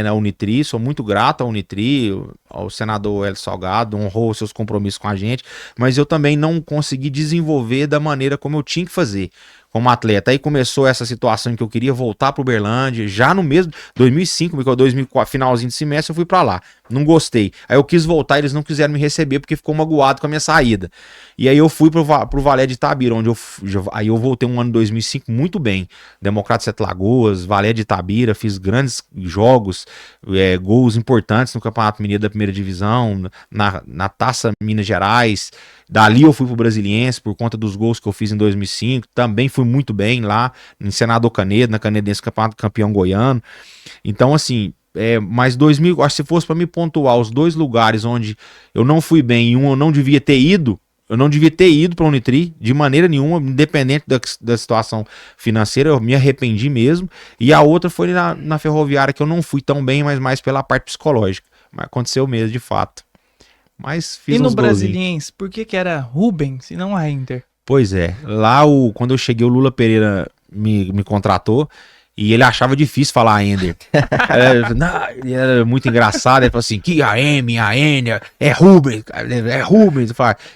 S4: na Unitri, sou muito grato à Unitri, ao senador Hélio Salgado, honrou seus compromissos com a gente, mas eu também não consegui desenvolver da maneira como eu tinha que fazer como atleta. Aí começou essa situação em que eu queria voltar para Uberlândia, já no mesmo 2005, 2004, finalzinho de semestre, eu fui para lá. Não gostei. Aí eu quis voltar, eles não quiseram me receber porque ficou magoado com a minha saída. E aí eu fui pro Valé de Itabira, onde aí eu voltei um ano 2005 muito bem. Democrata de Sete Lagoas, Valé de Itabira, fiz grandes jogos, gols importantes no Campeonato Mineiro da Primeira Divisão, na Taça Minas Gerais. Dali eu fui pro Brasiliense por conta dos gols que eu fiz em 2005. Também fui muito bem lá em Senador Canedo, na Canedense campeão goiano. Então, assim, mas 2000, acho que se fosse para me pontuar os dois lugares onde eu não fui bem e eu não devia ter ido, para a Unitri de maneira nenhuma, independente da situação financeira, eu me arrependi mesmo. E a outra foi na Ferroviária, que eu não fui tão bem, mas mais pela parte psicológica. Mas aconteceu mesmo, de fato. Mas fiz
S2: E no
S4: uns
S2: Brasiliense, por que era Rubens e não Aender?
S4: Pois é, lá quando eu cheguei, o Lula Pereira me contratou e ele achava difícil falar Aender. Ele era muito engraçado, ele falou assim, que AM, Aender, é Rubens.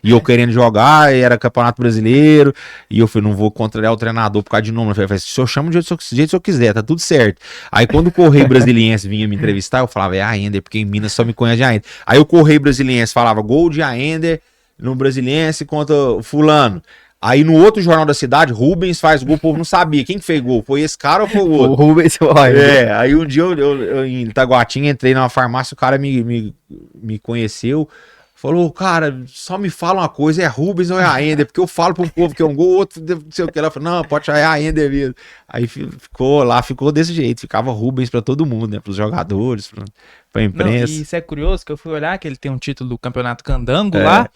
S4: E eu querendo jogar, era Campeonato Brasileiro, e eu falei, não vou contrariar o treinador por causa de nome. Eu falei, se eu chamo do jeito que eu quiser, tá tudo certo. Aí quando o Correio Brasiliense vinha me entrevistar, eu falava, é Aender, porque em Minas só me conhece de Aender. Aí o Correio Brasiliense falava, gol de Aender no Brasiliense contra o fulano. Aí no outro jornal da cidade, Rubens faz gol, o povo não sabia. Quem que fez gol? Foi esse cara ou foi o outro?
S3: O Rubens,
S4: Aí um dia eu em Itaguatinga entrei numa farmácia, o cara me conheceu, falou, cara, só me fala uma coisa, é Rubens ou é Aender? Porque eu falo pro povo que é um gol, outro não sei o que. Ela falou, não, pode chamar, é Aender mesmo. Aí ficou desse jeito, ficava Rubens pra todo mundo, né? Pros jogadores, pra imprensa.
S2: Não, e isso é curioso, que eu fui olhar que ele tem um título do Campeonato Candango lá.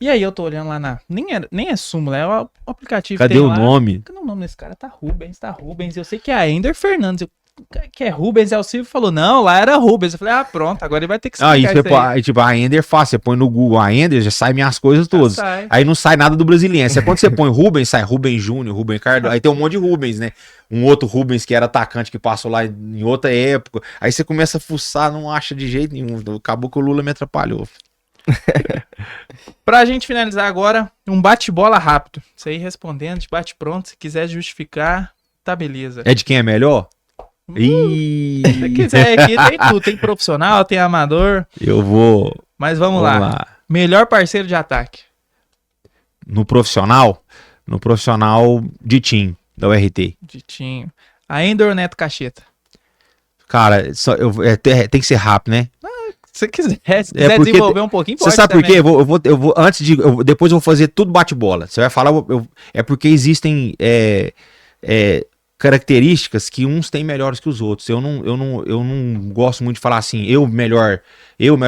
S2: E aí eu tô olhando lá nem é súmula, é o aplicativo.
S4: Cadê o nome?
S2: Cadê o nome desse cara? Tá Rubens. Eu sei que é Aender Fernandes. Que é Rubens, o Silvio falou, não, lá era Rubens. Eu falei, pronto, agora ele vai ter que explicar isso aí.
S4: Tipo, a Aender é fácil, você põe no Google a Aender, já sai minhas coisas todas. Aí não sai nada do Brasiliense. Quando você põe Rubens, sai Rubens Júnior, Rubens Carlos, aí tem um monte de Rubens, né? Um outro Rubens que era atacante que passou lá em outra época. Aí você começa a fuçar, não acha de jeito nenhum. Acabou que o Lula me atrapalhou.
S2: Pra gente finalizar agora, um bate-bola rápido. Isso aí respondendo, de bate-pronto. Se quiser justificar, tá beleza.
S4: É de quem é melhor?
S2: Se quiser aqui, tem tudo. Tem profissional, tem amador.
S4: Eu vou.
S2: Mas vamos lá. Melhor parceiro de ataque.
S4: No profissional, Ditinho, da URT.
S2: Ditinho. Aender ou Neto Cacheta?
S4: Cara, tem que ser rápido, né?
S2: Se quiser desenvolver um pouquinho, pode.
S4: Você sabe
S2: também.
S4: por quê? Eu vou depois eu vou fazer tudo bate-bola. Você vai falar, é porque existem características que uns têm melhores que os outros. Eu não gosto muito de falar assim, eu melhor,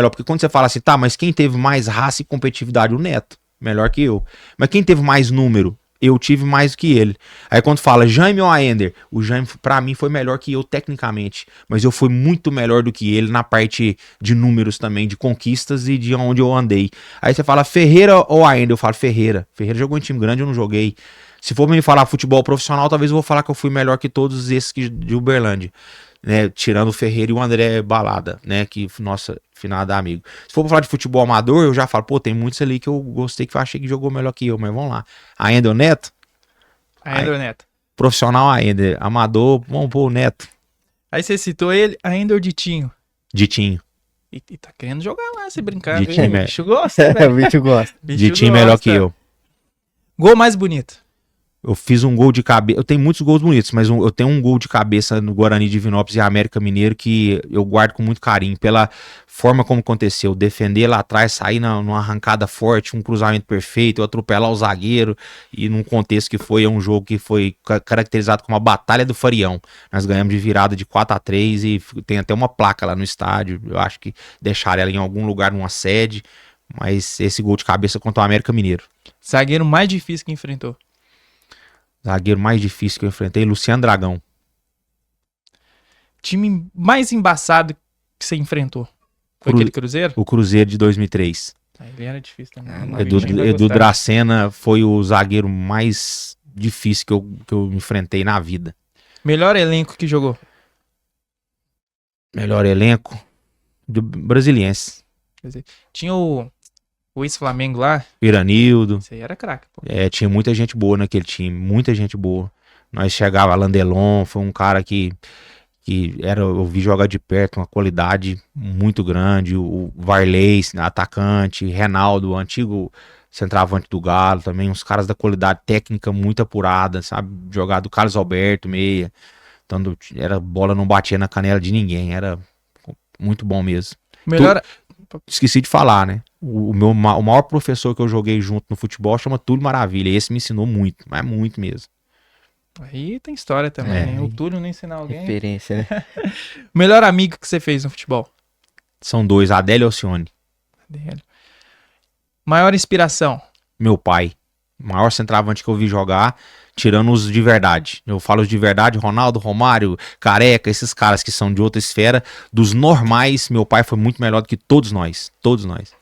S4: porque quando você fala assim, tá, mas quem teve mais raça e competitividade? O Neto, melhor que eu. Mas quem teve mais número? Eu tive mais do que ele. Aí quando fala Jaime ou Aender, o Jaime pra mim foi melhor que eu tecnicamente, mas eu fui muito melhor do que ele na parte de números também, de conquistas e de onde eu andei. Aí você fala Ferreira ou Aender, eu falo Ferreira. Ferreira jogou em time grande, eu não joguei. Se for me falar futebol profissional, talvez eu vou falar que eu fui melhor que todos esses de Uberlândia, né? Tirando o Ferreira e o André Balada, né? Que, nossa, finado amigo. Se for pra falar de futebol amador, eu já falo, pô, tem muitos ali que eu gostei, que eu achei que jogou melhor que eu, mas vamos lá. Aender Neto?
S2: Aender Neto.
S4: Profissional Aender. Amador, vamos pôr o Neto.
S2: Aí você citou ele, Aender Ditinho.
S4: Ditinho.
S2: E tá querendo jogar lá, se brincar.
S4: Ditinho,
S2: O bicho gosta, né?
S3: O bicho gosta.
S4: Ditinho melhor que eu.
S2: Gol mais bonito.
S4: Eu fiz um gol de cabeça. Eu tenho muitos gols bonitos, mas eu tenho um gol de cabeça no Guarani de Divinópolis e América Mineiro que eu guardo com muito carinho, pela forma como aconteceu. Defender lá atrás, sair numa arrancada forte, um cruzamento perfeito, eu atropelar o zagueiro, e num contexto que foi um jogo que foi caracterizado como a Batalha do Farião. Nós ganhamos de virada de 4-3 e tem até uma placa lá no estádio. Eu acho que deixaram ela em algum lugar, numa sede, mas esse gol de cabeça contra o América Mineiro.
S2: Zagueiro mais difícil que enfrentou.
S4: Zagueiro mais difícil que eu enfrentei, Luciano Dragão.
S2: Time mais embaçado que você enfrentou? Foi aquele Cruzeiro?
S4: O Cruzeiro de 2003.
S2: Ele era difícil também.
S4: Edu Dracena foi o zagueiro mais difícil que eu enfrentei na vida.
S2: Melhor elenco que jogou?
S4: Melhor elenco do Brasiliense.
S2: Quer dizer, tinha o ex-Flamengo lá.
S4: Iranildo.
S2: Esse aí era craque, pô.
S4: Tinha muita gente boa naquele time, muita gente boa. Nós chegava, Landelon, foi um cara que eu vi jogar de perto, uma qualidade muito grande. O Varley, atacante, Reinaldo, antigo centroavante do Galo, também uns caras da qualidade técnica muito apurada, sabe? Jogar do Carlos Alberto, meia. Então, bola não batia na canela de ninguém, era muito bom mesmo.
S2: Melhor...
S4: Esqueci de falar, né? O maior professor que eu joguei junto no futebol chama Túlio Maravilha. Esse me ensinou muito, mas muito mesmo.
S2: Aí tem história também, né? O Túlio não ensinar alguém.
S3: Referência, né?
S2: Melhor amigo que você fez no futebol?
S4: São dois, Adélio e Alcione.
S2: Maior inspiração?
S4: Meu pai. O maior centroavante que eu vi jogar, tirando os de verdade. Eu falo os de verdade, Ronaldo, Romário, Careca, esses caras que são de outra esfera. Dos normais, meu pai foi muito melhor do que todos nós. Todos nós.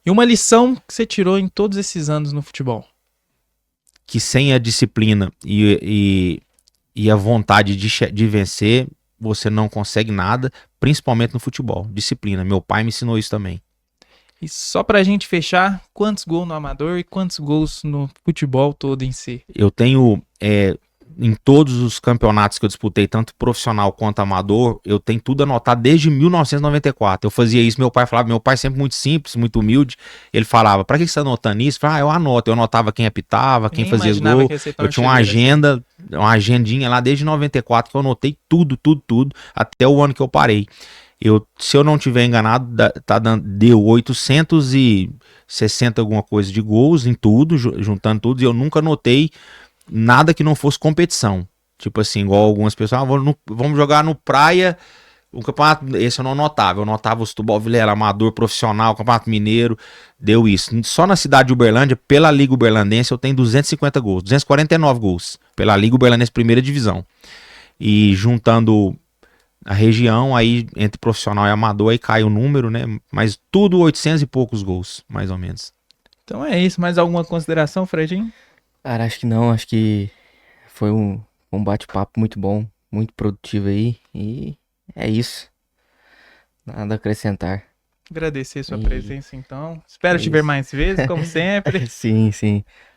S2: E uma lição que você tirou em todos esses anos no futebol?
S4: Que sem a disciplina e a vontade de vencer, você não consegue nada, principalmente no futebol. Disciplina. Meu pai me ensinou isso também.
S2: E só pra gente fechar, quantos gols no amador e quantos gols no futebol todo em si?
S4: Eu tenho, em todos os campeonatos que eu disputei, tanto profissional quanto amador, eu tenho tudo anotado desde 1994. Eu fazia isso, meu pai falava, meu pai sempre muito simples, muito humilde, ele falava, pra que você tá anotando isso? Eu falava, eu anoto, eu anotava quem apitava, quem fazia os gols, eu tinha uma agenda, uma agendinha lá desde 94 que eu anotei tudo, até o ano que eu parei. Se eu não tiver enganado, deu 860 alguma coisa de gols em tudo, juntando tudo, e eu nunca anotei nada que não fosse competição. Tipo assim, igual algumas pessoas, vamos jogar no praia, o campeonato, esse eu não anotava. Eu anotava o Setúbal Vilela, amador, profissional, campeonato mineiro, deu isso. Só na cidade de Uberlândia, pela Liga Uberlandense, eu tenho 250 gols, 249 gols, pela Liga Uberlandense primeira divisão. E juntando a região, aí entre profissional e amador, aí cai o número, né? Mas tudo 800 e poucos gols, mais ou menos.
S2: Então é isso. Mais alguma consideração, Fredinho?
S3: Cara, acho que não. Acho que foi um bate-papo muito bom, muito produtivo aí. E é isso. Nada a acrescentar.
S2: Agradecer sua presença, então. Espero te ver mais vezes, como sempre.
S3: Sim.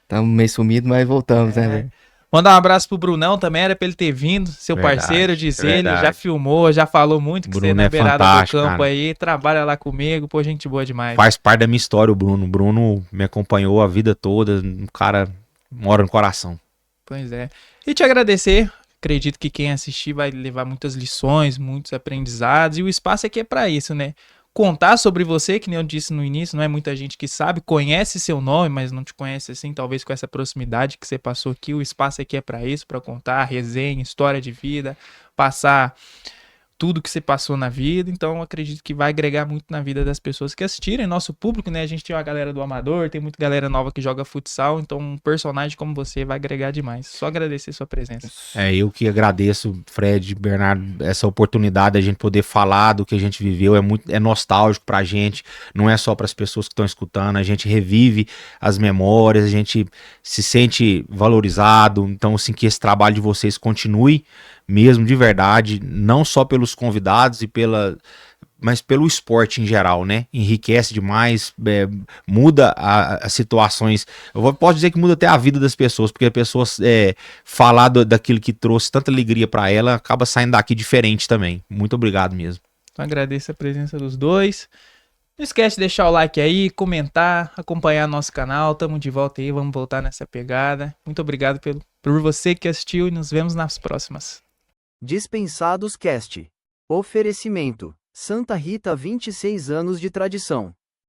S3: Estamos meio sumidos, mas voltamos, né, velho?
S2: Mandar um abraço pro Brunão também, era pra ele ter vindo, seu parceiro, diz ele, já filmou, já falou muito que você na beirada do campo, cara. Aí, trabalha lá comigo, pô, gente boa demais.
S4: Faz parte da minha história o Bruno. O Bruno me acompanhou a vida toda, um cara mora no coração.
S2: Pois é. E te agradecer, acredito que quem assistir vai levar muitas lições, muitos aprendizados, e o espaço aqui é pra isso, né? Contar sobre você, que nem eu disse no início, não é muita gente que sabe, conhece seu nome, mas não te conhece assim, talvez com essa proximidade que você passou aqui. O espaço aqui é para isso, para contar resenha, história de vida, passar tudo que você passou na vida. Então, acredito que vai agregar muito na vida das pessoas que assistirem, nosso público, né? A gente tem uma galera do amador, tem muita galera nova que joga futsal, então um personagem como você vai agregar demais. Só agradecer sua presença.
S4: Eu que agradeço, Fred, Bernardo, essa oportunidade de a gente poder falar do que a gente viveu, é nostálgico pra gente, não é só para as pessoas que estão escutando, a gente revive as memórias, a gente se sente valorizado, então assim, que esse trabalho de vocês continue mesmo, de verdade, não só pelos convidados mas pelo esporte em geral, né? Enriquece demais, muda as situações. Posso dizer que muda até a vida das pessoas, porque a pessoa falar daquilo que trouxe tanta alegria para ela, acaba saindo daqui diferente também. Muito obrigado mesmo.
S2: Então agradeço a presença dos dois. Não esquece de deixar o like aí, comentar, acompanhar nosso canal. Tamo de volta aí, vamos voltar nessa pegada. Muito obrigado por você que assistiu e nos vemos nas próximas.
S1: Dispensados Cast. Oferecimento: Santa Rita, 26 anos de tradição.